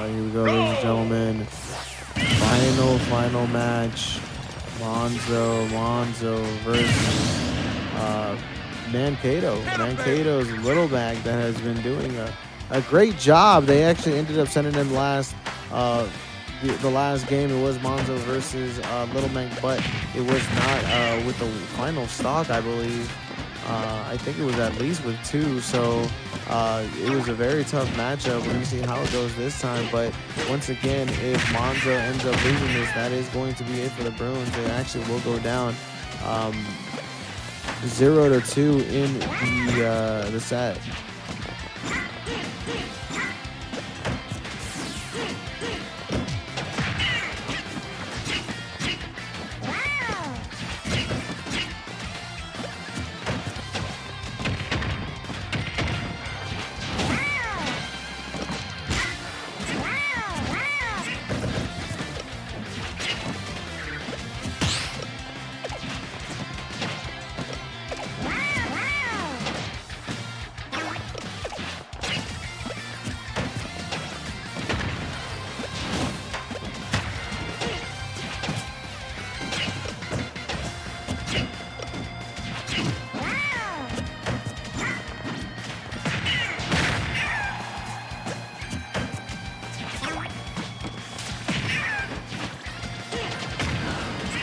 Here we go, ladies and gentlemen. Final match. Monzo versus Mankato. Mankato's little bag that has been doing a great job. They actually ended up sending them last. The last game, it was Monzo versus Little Mac, but it was not with the final stock, I believe. I think it was at least with 2, so it was a very tough matchup. We're going to see how it goes this time, but once again, if Monzo ends up losing this, that is going to be it for the Bruins. They actually will go down 0-2 in the set.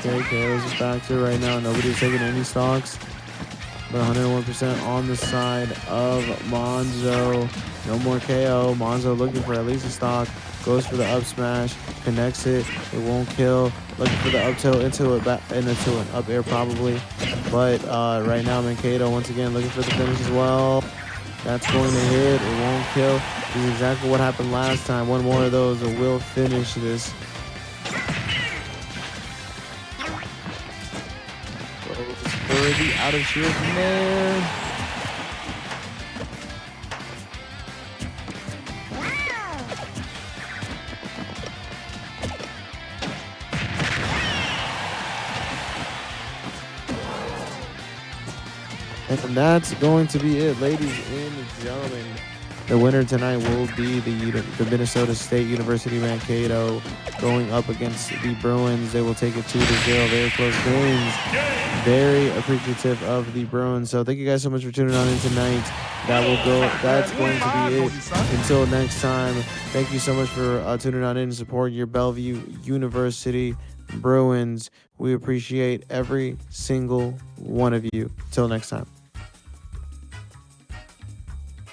Okay, KO's just back to right now. Nobody's taking any stocks. But 101% on the side of Monzo. No more KO. Monzo looking for at least a stock. Goes for the up smash. Connects it. It won't kill. Looking for the up tilt into it, back into an up air probably. But right now, Mankato once again looking for the finish as well. That's going to hit. It won't kill. This is exactly what happened last time. One more of those will finish this. Furby out of shield from there. And that's going to be it, ladies and gentlemen. The winner tonight will be the Minnesota State University Mankato going up against the Bruins. They will take it 2-0. Very close games. Very appreciative of the Bruins. So thank you guys so much for tuning on in tonight. That's going to be it. Until next time, thank you so much for tuning on in and supporting your Bellevue University Bruins. We appreciate every single one of you. Till next time.